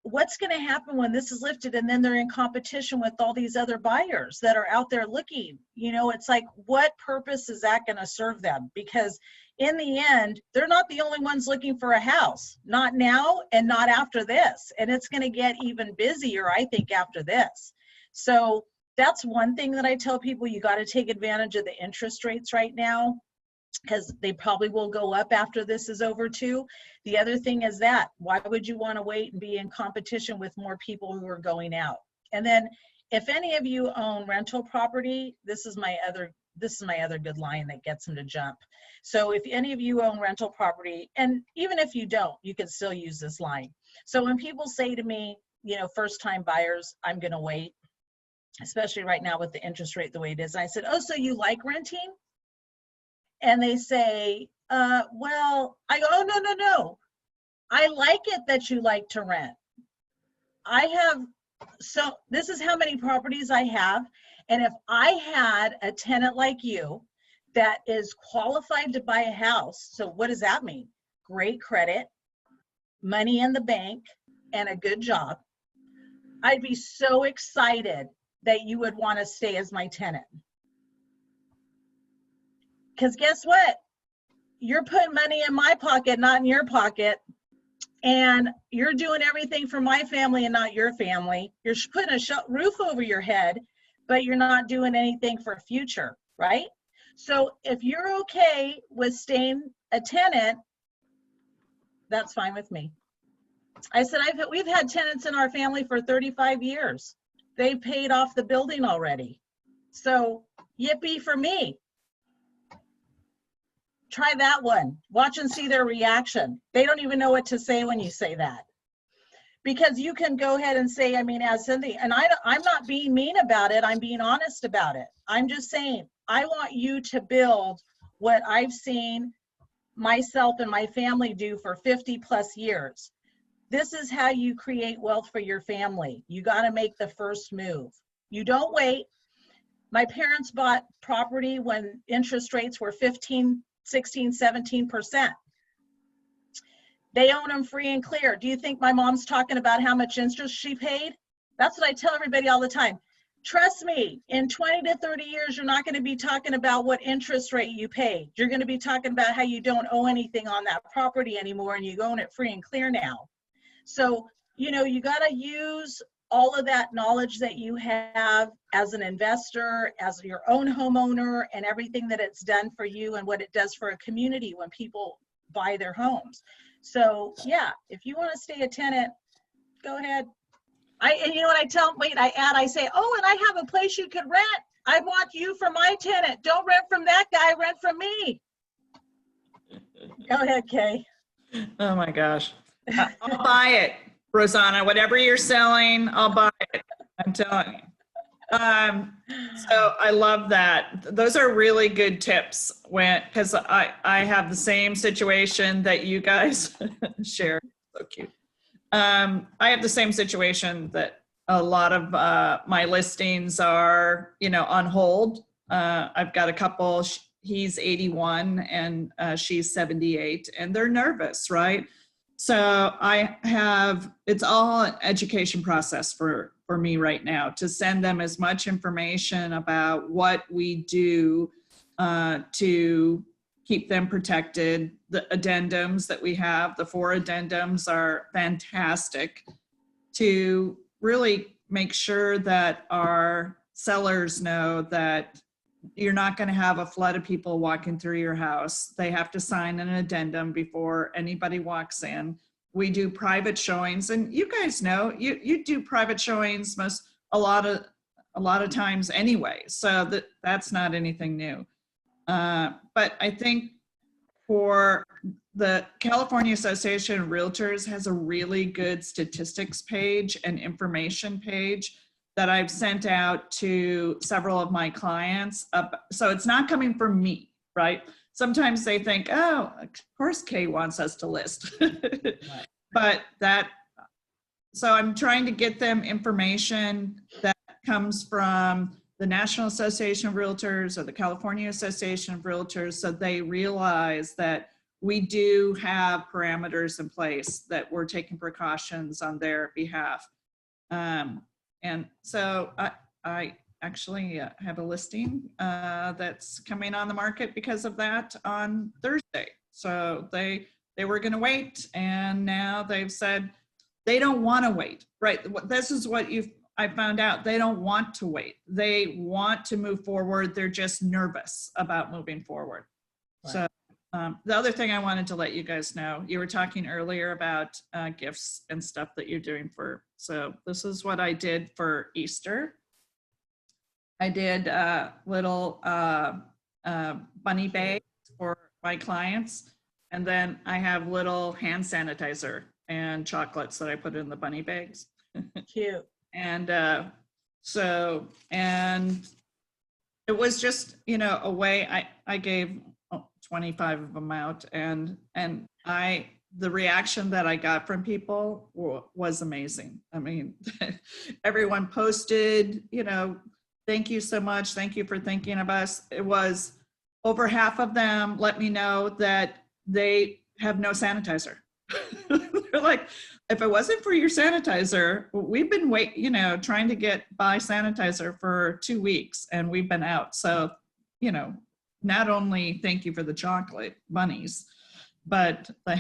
What's going to happen when this is lifted and then they're in competition with all these other buyers that are out there looking? You know, it's like, what purpose is that going to serve them? Because in the end, they're not the only ones looking for a house, not now and not after this. And it's going to get even busier, I think, after this. So that's one thing that I tell people, you got to take advantage of the interest rates right now, because they probably will go up after this is over too. The other thing is that, why would you want to wait and be in competition with more people who are going out? And then if any of you own rental property, this is my other good line that gets them to jump. So if any of you own rental property, and even if you don't, you can still use this line. So when people say to me, you know, first time buyers, I'm going to wait, especially right now with the interest rate the way it is. I said, oh, so you like renting? And they say, well, I go, oh, no, no, no. I like it that you like to rent. I have, so this is how many properties I have. And if I had a tenant like you that is qualified to buy a house, so what does that mean? Great credit, money in the bank, and a good job. I'd be so excited that you would want to stay as my tenant. Because guess what? You're putting money in my pocket, not in your pocket. And you're doing everything for my family and not your family. You're putting a roof over your head, but you're not doing anything for future, right? So if you're okay with staying a tenant, that's fine with me. I said, we've had tenants in our family for 35 years. They paid off the building already. So yippee for me. Try that one. Watch and see their reaction. They don't even know what to say when you say that. Because you can go ahead and say, I mean, as Cindy, and I'm not being mean about it. I'm being honest about it. I'm just saying, I want you to build what I've seen myself and my family do for 50 plus years. This is how you create wealth for your family. You got to make the first move. You don't wait. My parents bought property when interest rates were 15, 16, 17%. They own them free and clear. Do you think my mom's talking about how much interest she paid? That's what I tell everybody all the time. Trust me, in 20 to 30 years, you're not going to be talking about what interest rate you paid. You're going to be talking about how you don't owe anything on that property anymore and you own it free and clear now. So, you know, you got to use all of that knowledge that you have as an investor, as your own homeowner, and everything that it's done for you and what it does for a community when people buy their homes. So yeah, if you want to stay a tenant, go ahead. And you know what I tell, I say, oh, and I have a place you could rent. I want you for my tenant. Don't rent from that guy, rent from me. Go ahead, Kay. Oh my gosh. I'll buy it, Rosanna. Whatever you're selling, I'll buy it. I'm telling you. So I love that. Those are really good tips because I have the same situation that you guys share. So cute. I have the same situation that a lot of my listings are, you know, on hold. I've got a couple, he's 81 and she's 78 and they're nervous, right? So it's all an education process for me right now to send them as much information about what we do to keep them protected. The addendums that we have, the 4 addendums are fantastic to really make sure that our sellers know that you're not going to have a flood of people walking through your house. They have to sign an addendum before anybody walks in. We do private showings, and you guys know you do private showings a lot of times anyway. So that's not anything new. But I think for the California Association of Realtors has a really good statistics page and information page that I've sent out to several of my clients. So it's not coming from me, right? Sometimes they think, oh, of course Kay wants us to list. But so I'm trying to get them information that comes from the National Association of Realtors or the California Association of Realtors, so they realize that we do have parameters in place, that we're taking precautions on their behalf. And so I actually have a listing that's coming on the market because of that on Thursday. So they were going to wait, and now they've said they don't want to wait. Right? This is what I found out. They don't want to wait. They want to move forward. They're just nervous about moving forward. Right. So the other thing I wanted to let you guys know, you were talking earlier about gifts and stuff that you're doing so this is what I did for Easter. I did little bunny bags for my clients. And then I have little hand sanitizer and chocolates that I put in the bunny bags. Cute. And So, and it was just, you know, a way I gave 25 of them out, and the reaction that I got from people was amazing. I mean, everyone posted, you know, thank you so much. Thank you for thinking of us. It was over half of them let me know that they have no sanitizer. They're like, if it wasn't for your sanitizer, we've been trying to buy sanitizer for 2 weeks and we've been out. So, you know, not only thank you for the chocolate bunnies, but the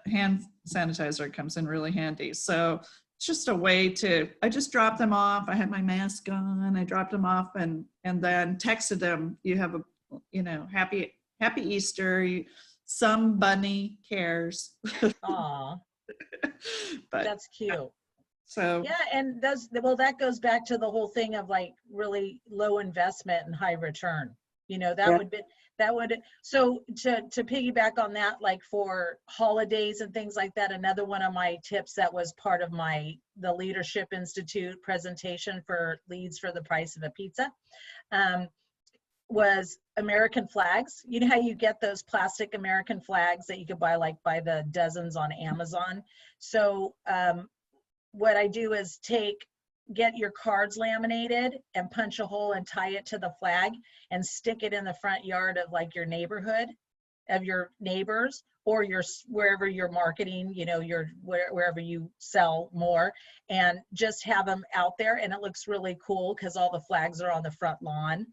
hand sanitizer comes in really handy. So it's just a way I just dropped them off. I had my mask on, I dropped them off and then texted them, you have happy Easter. Some bunny cares. Aw, But that's cute. so Yeah, and that goes back to the whole thing of like really low investment and high return. You know, so to piggyback on that, like for holidays and things like that, another one of my tips that was part of the Leadership Institute presentation for leads for the price of a pizza, was American flags. You know how you get those plastic American flags that you could buy like by the dozens on Amazon? So what I do is get your cards laminated and punch a hole and tie it to the flag and stick it in the front yard of like your neighborhood, of your neighbors, or wherever you're marketing, you know, wherever you sell more, and just have them out there. And it looks really cool because all the flags are on the front lawn.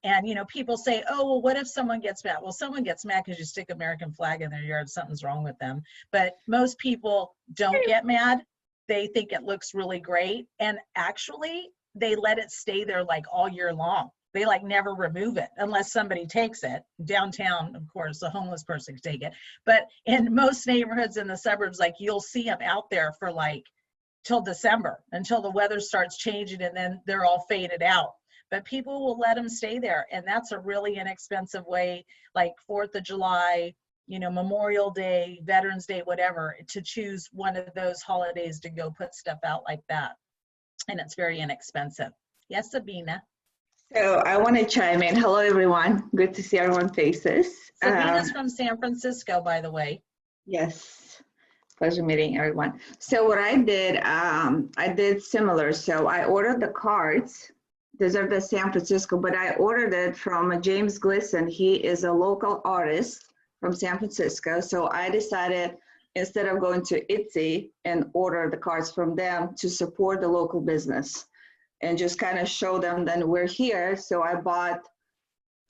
And, you know, people say, oh, well, what if someone gets mad? Well, someone gets mad because you stick American flag in their yard, something's wrong with them. But most people don't get mad. They think it looks really great. And actually, they let it stay there like all year long. They like never remove it unless somebody takes it. Downtown, of course, a homeless person can take it. But in most neighborhoods in the suburbs, like you'll see them out there for like till December, until the weather starts changing, and then they're all faded out. But people will let them stay there. And that's a really inexpensive way, like 4th of July, you know, Memorial Day, Veterans Day, whatever, to choose one of those holidays to go put stuff out like that. And it's very inexpensive. Yes, Sabina. So I want to chime in. Hello, everyone. Good to see everyone's faces. Sabina's from San Francisco, by the way. Yes, pleasure meeting everyone. So what I did similar. So I ordered the cards. These are the San Francisco, but I ordered it from James Glisson. He is a local artist from San Francisco. So I decided, instead of going to Etsy and order the cards from them, to support the local business and just kind of show them that we're here. So I bought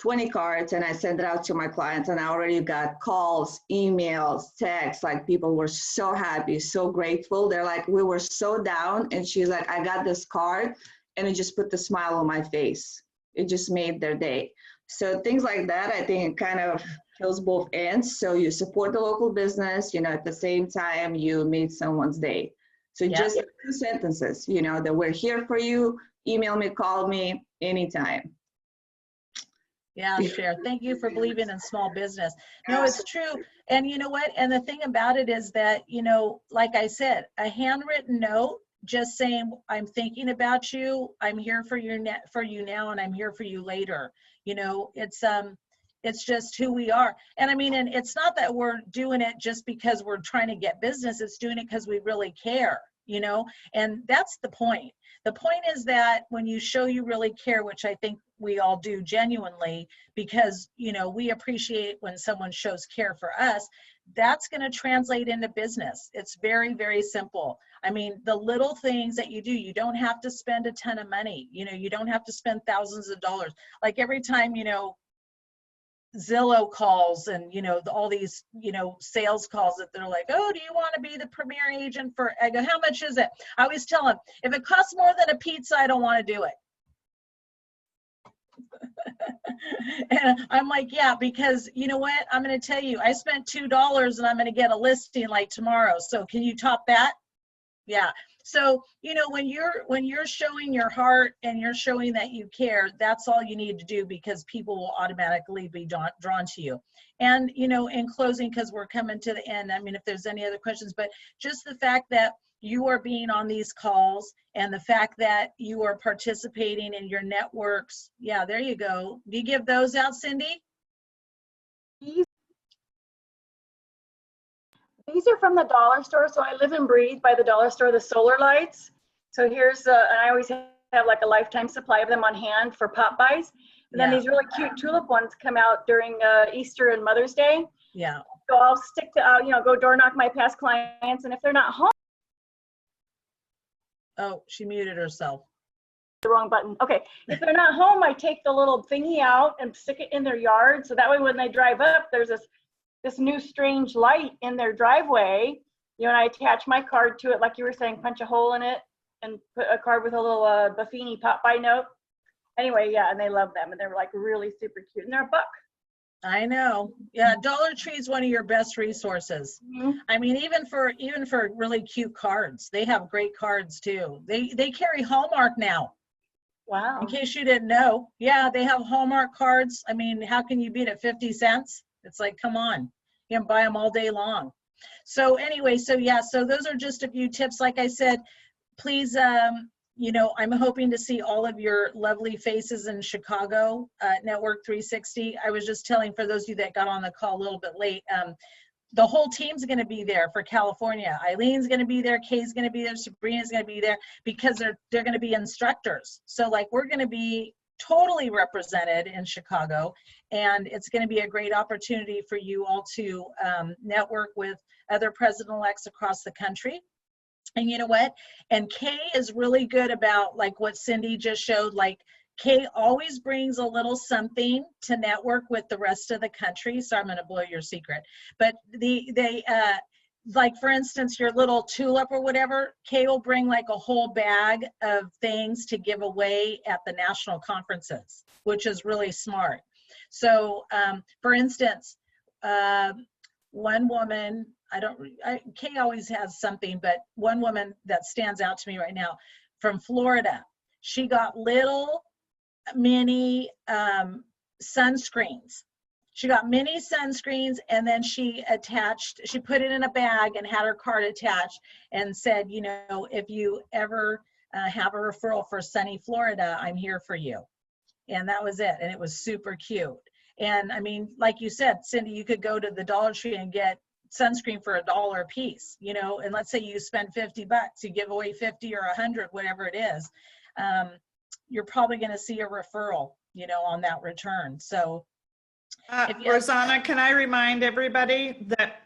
20 cards and I sent it out to my clients, and I already got calls, emails, texts. Like, people were so happy, so grateful. They're like, we were so down. And she's like, I got this card and it just put the smile on my face. It just made their day. So things like that, I think it kind of kills both ends. So you support the local business, you know, at the same time you made someone's day. So just 2 sentences, you know, that we're here for you. Email me, call me anytime. Yeah, Cher. Thank you for believing in small business. No, it's true. And you know what? And the thing about it is that, you know, like I said, a handwritten note just saying, I'm thinking about you, I'm here for you now, and I'm here for you later. You know, it's just who we are. And I mean, and it's not that we're doing it just because we're trying to get business, it's doing it because we really care, you know, and that's the point. The point is that when you show you really care, which I think we all do genuinely, because, you know, we appreciate when someone shows care for us, that's going to translate into business. It's very, very simple. I mean, the little things that you do, you don't have to spend a ton of money. You know, you don't have to spend thousands of dollars. Like every time, you know, Zillow calls and, you know, all these, you know, sales calls that they're like, oh, do you want to be the premier agent for, I go, how much is it? I always tell them, if it costs more than a pizza, I don't want to do it. And I'm like, yeah, because you know what? I'm going to tell you, I spent $2 and I'm going to get a listing like tomorrow. So can you top that? Yeah. So, you know, when you're showing your heart and you're showing that you care, that's all you need to do, because people will automatically be drawn to you. And, you know, in closing, because we're coming to the end, I mean, if there's any other questions, but just the fact that, you are being on these calls and the fact that you are participating in your networks. Yeah, there you go. Do you give those out, Cindy? These are from the dollar store. So I live and breathe by the dollar store, the solar lights. So here's, and I always have like a lifetime supply of them on hand for pop buys. And then Yeah. these really cute tulip ones come out during Easter and Mother's Day. Yeah. So I'll stick to, go door knock my past clients. And if they're not home, Oh, she muted herself. the wrong button. Okay. If they're not home, I take the little thingy out and stick it in their yard. So that way when they drive up, there's this new strange light in their driveway, and I attach my card to it, like you were saying, punch a hole in it and put a card with a little Buffini pop-by note. Anyway, yeah, and they love them, and they're like really super cute, and they're $1. I know. Yeah, Dollar Tree is one of your best resources. Mhm. I mean, even for really cute cards, they have great cards too. They carry Hallmark now. Wow. In case you didn't know, yeah, they have Hallmark cards. I mean, how can you beat it? 50 cents? It's like, come on, you can buy them all day long. So anyway, so yeah, so those are just a few tips. Like I said, please, I'm hoping to see all of your lovely faces in Chicago, Network 360. I was just telling, for those of you that got on the call a little bit late, the whole team's going to be there for California. Eileen's going to be there, Kay's going to be there, Sabrina's going to be there, because they're going to be instructors. So like, we're going to be totally represented in Chicago, and it's going to be a great opportunity for you all to network with other president-elects across the country. And you know what? And Kay is really good about, like what Cindy just showed, like Kay always brings a little something to network with the rest of the country. So I'm going to blow your secret. But like for instance, your little tulip or whatever, Kay will bring like a whole bag of things to give away at the national conferences, which is really smart. So for instance, one woman, Kay always has something, but one woman that stands out to me right now from Florida, she got little mini sunscreens. She got mini sunscreens, and then she put it in a bag and had her card attached and said, if you ever have a referral for sunny Florida, I'm here for you. And that was it. And it was super cute. And I mean, like you said, Cindy, you could go to the Dollar Tree and get sunscreen for $1 a piece, and let's say you spend $50, you give away 50 or 100, whatever it is. You're probably going to see a referral, on that return. So Rosanna, can I remind everybody that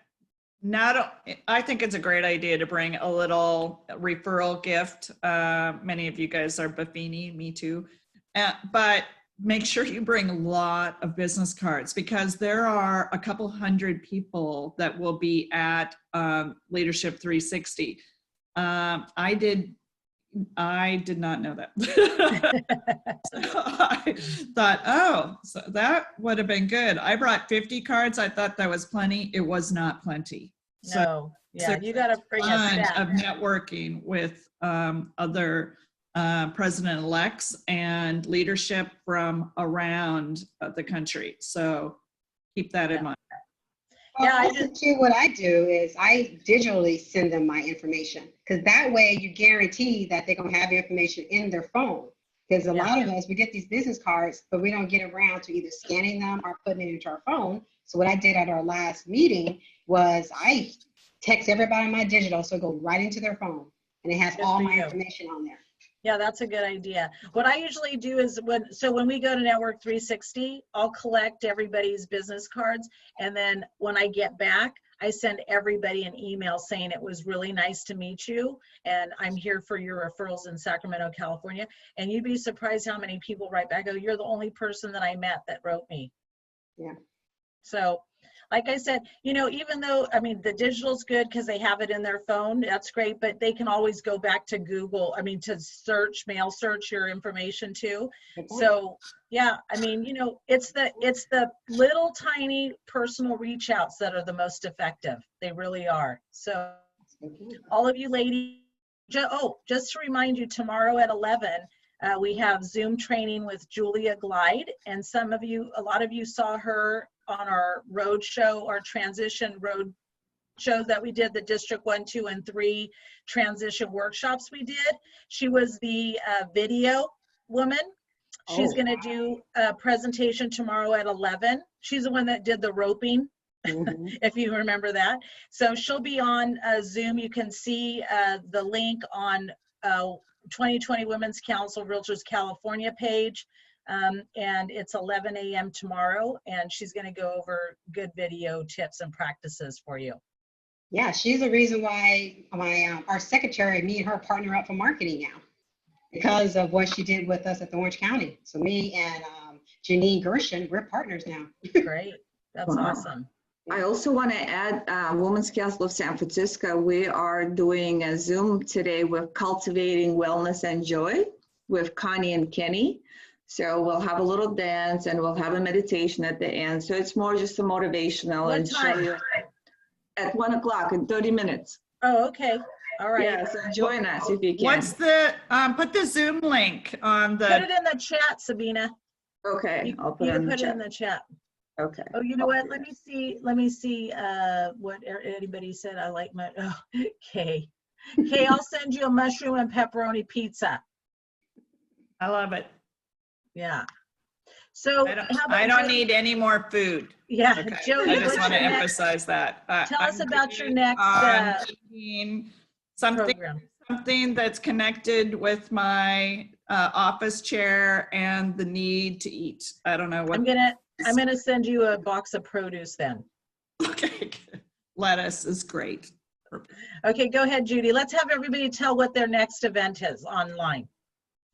I think it's a great idea to bring a little referral gift. Many of you guys are Buffini, me too. But make sure you bring a lot of business cards, because there are a couple hundred people that will be at Leadership 360. I did not know that. So I thought, oh, so that would have been good. I brought 50 cards. I thought that was plenty. It was not plenty. So no, yeah, you got to bring a set of networking with other president-elects and leadership from around the country. So keep that in mind. Well, what I do is I digitally send them my information, because that way you guarantee that they're going to have your information in their phone. Because a lot of us, we get these business cards, but we don't get around to either scanning them or putting it into our phone. So what I did at our last meeting was I text everybody my digital, so it goes right into their phone, and it has all my information on there. Yeah, that's a good idea. What I usually do is when we go to Network 360, I'll collect everybody's business cards. And then when I get back, I send everybody an email saying it was really nice to meet you, and I'm here for your referrals in Sacramento, California. And you'd be surprised how many people write back, oh, you're the only person that I met that wrote me. Yeah. So like I said, even though, I mean, the digital's good because they have it in their phone, that's great, but they can always go back to Google, to mail search your information too. So yeah, I mean, it's the little tiny personal reach outs that are the most effective. They really are. So all of you ladies, just to remind you, tomorrow at 11, we have Zoom training with Julia Glide, and a lot of you saw her on our road show, our transition road shows that we did, the District 1, 2, and 3 transition workshops we did. She was the video woman. She's going to do a presentation tomorrow at 11. She's the one that did the roping, if you remember that. So she'll be on Zoom. You can see the link on 2020 Women's Council Realtors California page. And it's 11 a.m. tomorrow, and she's going to go over good video tips and practices for you. Yeah, she's the reason why our secretary, me and her partner up for marketing now, because of what she did with us at the Orange County. So me and Janine Gershon, we're partners now. Great. That's awesome. I also want to add Women's Council of San Francisco. We are doing a Zoom today with Cultivating Wellness and Joy with Connie and Kenny. So we'll have a little dance and we'll have a meditation at the end. So it's more just a motivational. What and time? show you at 1 o'clock in 30 minutes. Oh, okay. All right. Yeah, so join us if you can. What's the, put the Zoom link on Put the, it in the chat, Sabina. Okay, I'll put You it in can the put it in chat. the chat. Okay. Oh, you know what? Let me see what anybody said. I like my, okay. Okay, I'll send you a mushroom and pepperoni pizza. I love it. Yeah. So I don't need any more food. Yeah, Okay. Jody, I just what's want to your next- emphasize that. Tell us I'm about your good next on thinking program. something that's connected with my office chair and the need to eat. I don't know what. I'm gonna send you a box of produce then. Okay, lettuce is great. Okay, go ahead, Judy. Let's have everybody tell what their next event is online.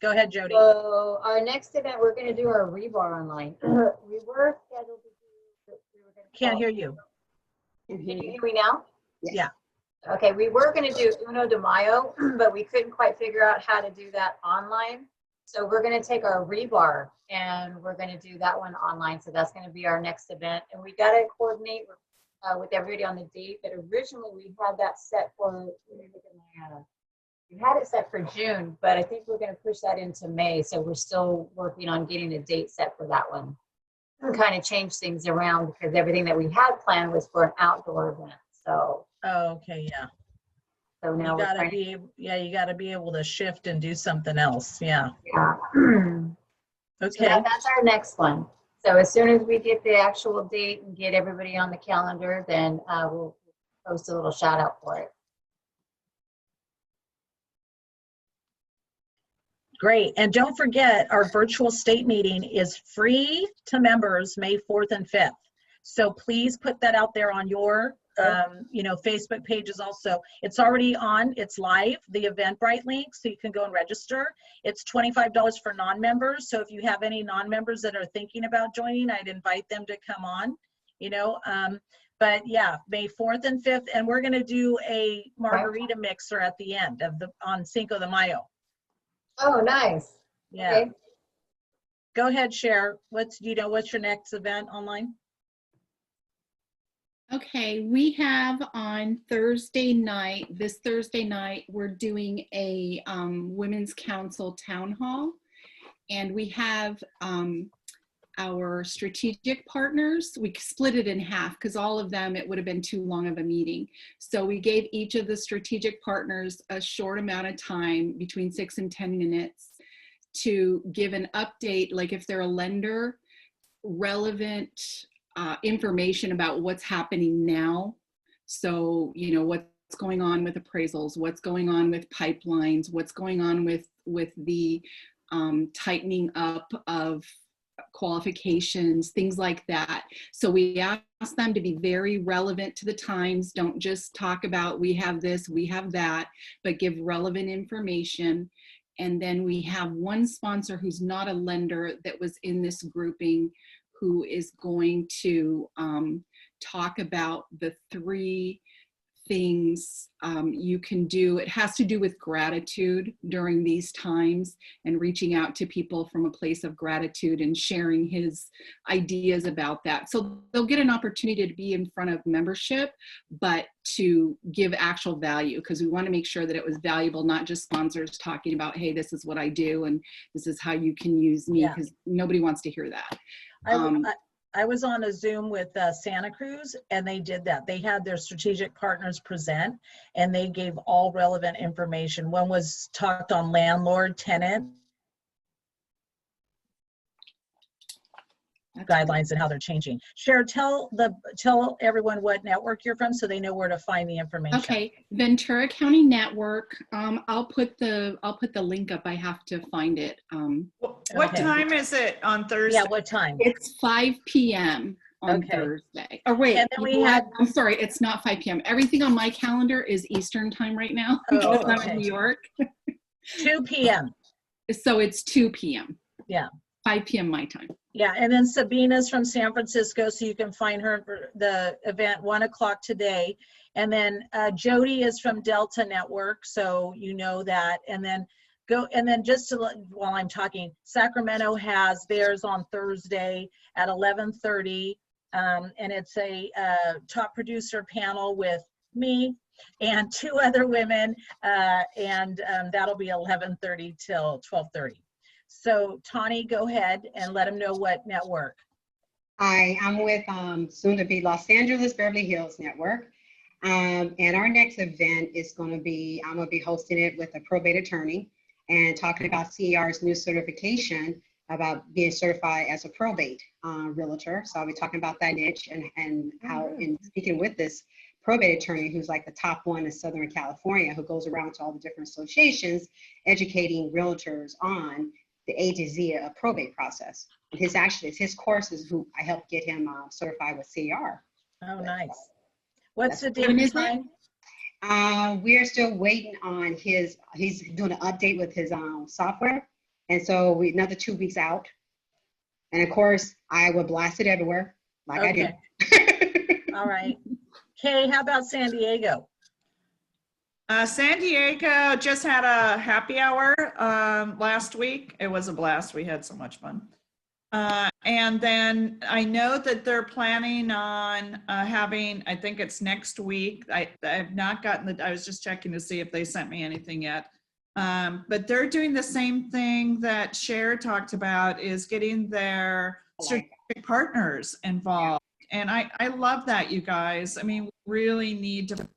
Go ahead, Jody. So our next event, we're going to do our rebar online. We were scheduled to do. Can't hear you. Can you hear me now? Yeah. Okay, we were going to do Uno de Mayo, but we couldn't quite figure out how to do that online. So we're going to take our rebar and we're going to do that one online. So that's going to be our next event. And we got to coordinate with everybody on the date. But originally we had that set for, we had it set for June, but I think we're going to push that into May. So we're still working on getting a date set for that one. And kind of change things around because everything that we had planned was for an outdoor event. So. Oh, okay, yeah. So now You gotta be able to shift and do something else. Yeah. Yeah. Okay. So that's our next one. So as soon as we get the actual date and get everybody on the calendar, then we'll post a little shout out for it. Great. And don't forget, our virtual state meeting is free to members May 4th and 5th. So please put that out there on your Facebook pages also. It's already on, it's live, the Eventbrite link, so you can go and register. It's $25 for non-members. So if you have any non-members that are thinking about joining, I'd invite them to come on, but yeah, May 4th and 5th, and we're gonna do a margarita mixer at the end on Cinco de Mayo. Oh, nice. Yeah. Okay. Go ahead, Cher. What's your next event online? Okay, we have on this Thursday night, we're doing a Women's Council Town Hall. And we have our strategic partners. We split it in half because all of them, it would have been too long of a meeting. So we gave each of the strategic partners a short amount of time, between 6 and 10 minutes, to give an update, like if they're a lender, relevant information about what's happening now. So, what's going on with appraisals, what's going on with pipelines, what's going on with the tightening up of qualifications, things like that. So we ask them to be very relevant to the times. Don't just talk about we have this, we have that, but give relevant information. And then we have one sponsor who's not a lender that was in this grouping, who is going to talk about the 3 things you can do. It has to do with gratitude during these times and reaching out to people from a place of gratitude and sharing his ideas about that. So they'll get an opportunity to be in front of membership, but to give actual value, because we want to make sure that it was valuable, not just sponsors talking about, hey, this is what I do and this is how you can use me, because nobody wants to hear that. I was on a Zoom with Santa Cruz, and they did that. They had their strategic partners present, and they gave all relevant information. One was talked on landlord, tenant guidelines and how they're changing. Cher, tell everyone what network you're from so they know where to find the information. Okay, Ventura County Network. I'll put the link up. I have to find it. What Okay. time is it on Thursday? Yeah, what time? It's 5 p.m. on Okay. Thursday. Oh wait, And then you we know had- what? I'm sorry, it's not 5 p.m. Everything on my calendar is Eastern time right now Oh, because I'm okay. in New York. 2 p.m. So it's 2 p.m. Yeah. 5 p.m. my time. Yeah, and then Sabina's from San Francisco, so you can find her for the event 1 o'clock today. And then Jody is from Delta Network, so you know that. And then just to while I'm talking, Sacramento has theirs on Thursday at 11:30, and it's a top producer panel with me and 2 other women, and that'll be 11:30 till 12:30. So Tawny, go ahead and let them know what network. Hi, I'm with soon to be Los Angeles Beverly Hills Network. And our next event is going to be, I'm going to be hosting it with a probate attorney and talking about CER's new certification about being certified as a probate realtor. So I'll be talking about that niche and how, in speaking with this probate attorney who's like the top one in Southern California, who goes around to all the different associations, educating realtors on the A to Z of probate process. And it's his courses who I helped get him certified with CER. Oh, nice. What's the date When and is it? time? We're still waiting on he's doing an update with his software. And so another 2 weeks out. And of course, I will blast it everywhere like I do. All right. Kay, how about San Diego? San Diego just had a happy hour last week. It was a blast. We had so much fun. And then I know that they're planning on having, I think it's next week. I've not gotten I was just checking to see if they sent me anything yet. But they're doing the same thing that Cher talked about, is getting their strategic partners involved. And I love that, you guys. I mean, we really need to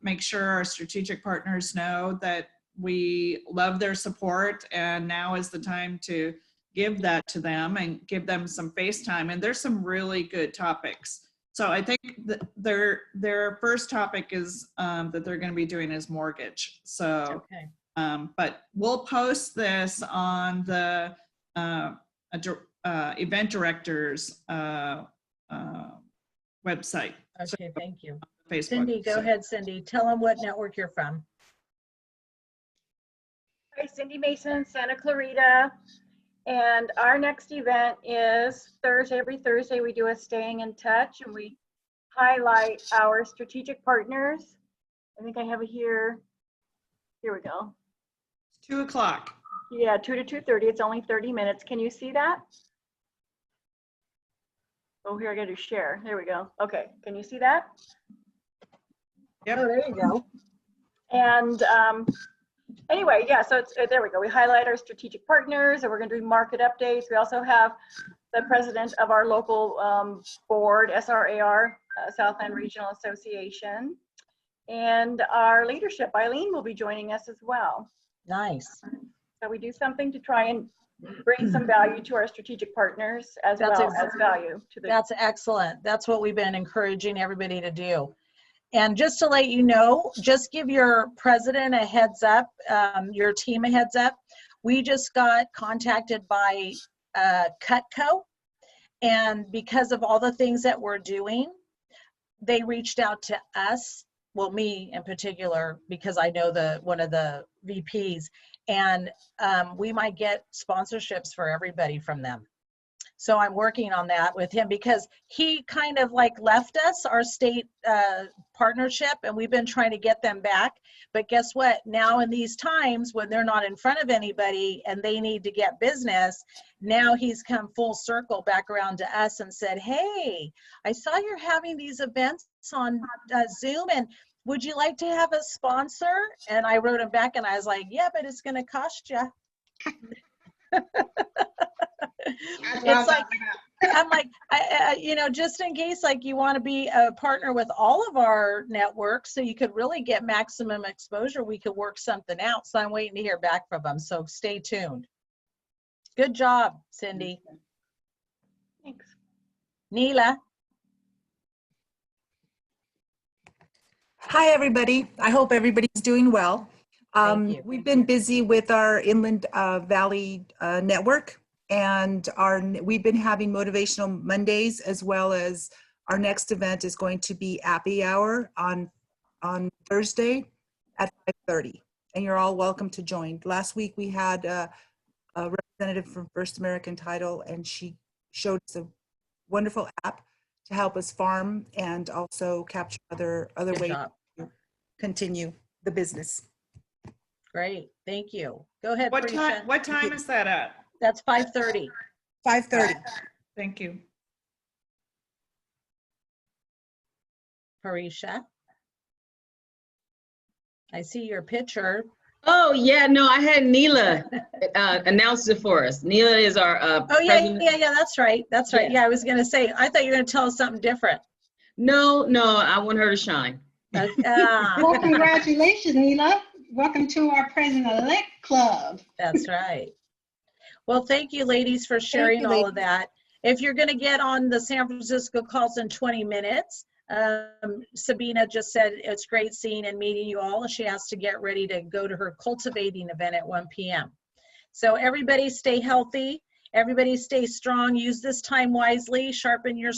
make sure our strategic partners know that we love their support, and now is the time to give that to them and give them some face time. And there's some really good topics. So I think that their first topic is that they're going to be doing is mortgage. So, Okay. but we'll post this on the event director's website. Okay, thank you. Facebook. Cindy, go ahead, Cindy. Tell them what network you're from. Hi, Cindy Mason, Santa Clarita. And our next event is Thursday. Every Thursday we do a staying in touch, and we highlight our strategic partners. I think I have it here. Here we go. 2 o'clock. Yeah, 2 to 2:30. It's only 30 minutes. Can you see that? Oh, here I got to share. There we go. Okay, can you see that? Yep. Oh, there you go. And anyway, yeah, so it's, there we go. We highlight our strategic partners, and we're going to do market updates. We also have the president of our local board, SRAR, Southland Regional Association, and our leadership, Eileen, will be joining us as well. Nice. So we do something to try and bring some value to our strategic partners as That's well as value to the. That's excellent. That's what we've been encouraging everybody to do. And just to let you know, just give your president a heads up, your team a heads up. We just got contacted by Cutco, and because of all the things that we're doing, they reached out to us, well, me in particular, because I know one of the VPs, and we might get sponsorships for everybody from them. So I'm working on that with him, because he kind of like left us, our state partnership, and we've been trying to get them back. But guess what? Now in these times when they're not in front of anybody and they need to get business, now he's come full circle back around to us and said, hey, I saw you're having these events on Zoom, and would you like to have a sponsor? And I wrote him back and I was like, yeah, but it's going to cost you. It's like, I'm like, you know, just in case, like you want to be a partner with all of our networks, so you could really get maximum exposure, we could work something out. So I'm waiting to hear back from them. So stay tuned. Good job, Cindy. Thanks. Neela. Hi, everybody. I hope everybody's doing well. Thank you. We've been busy with our Inland Valley network, and we've been having motivational Mondays, as well as our next event is going to be Happy Hour on Thursday at 5:30, and you're all welcome to join. Last week we had a representative from First American Title, and she showed us a wonderful app to help us farm and also capture other Good ways job. to continue the business. Great. Thank you. Go ahead, What Parisha. time, what time is that at? That's 5:30. 5:30. Thank you. Parisha. I see your picture. Oh, yeah, no, I had Neela announce it for us. Neela is our Oh, yeah, president. yeah, that's right. That's right. Yeah, I was going to say, I thought you were going to tell us something different. No, I want her to shine. Well, congratulations, Neela. Welcome to our President-elect Club. That's right. Well, thank you, ladies, for sharing you, all of that. If you're going to get on the San Francisco calls in 20 minutes, Sabina just said it's great seeing and meeting you all. She has to get ready to go to her cultivating event at 1 p.m. So everybody stay healthy. Everybody stay strong. Use this time wisely. Sharpen your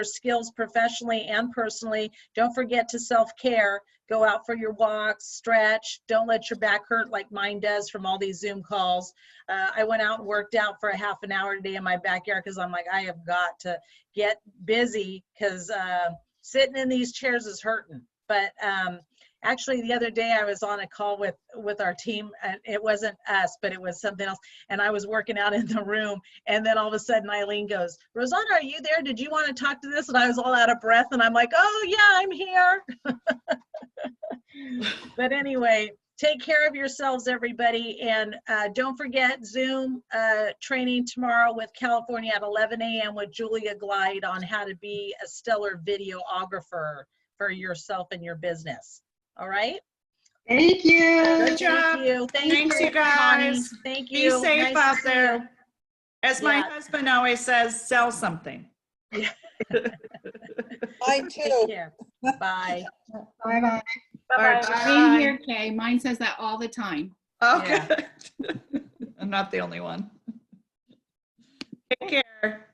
skills professionally and personally. Don't forget to self-care. Go out for your walks, stretch. Don't let your back hurt like mine does from all these Zoom calls. I went out and worked out for a half an hour today in my backyard because I'm like, I have got to get busy because sitting in these chairs is hurting. But actually, the other day I was on a call with our team, and it wasn't us, but it was something else. And I was working out in the room, and then all of a sudden Eileen goes, Rosanna, are you there? Did you want to talk to this? And I was all out of breath, and I'm like, oh yeah, I'm here. But anyway, take care of yourselves, everybody. And don't forget Zoom training tomorrow with California at 11 a.m. with Julia Glide on how to be a stellar videographer for yourself and your business. All right. Thank you. Good job. Thank you. Thanks, you Connie. guys. Thank Be you. safe Nice out to see there. you. As my Yeah. husband always says, sell something. Mine Take too. care. Bye. Bye-bye. Bye-bye. Same here, Kay. Mine says that all the time. Okay. I'm not the only one. Take care.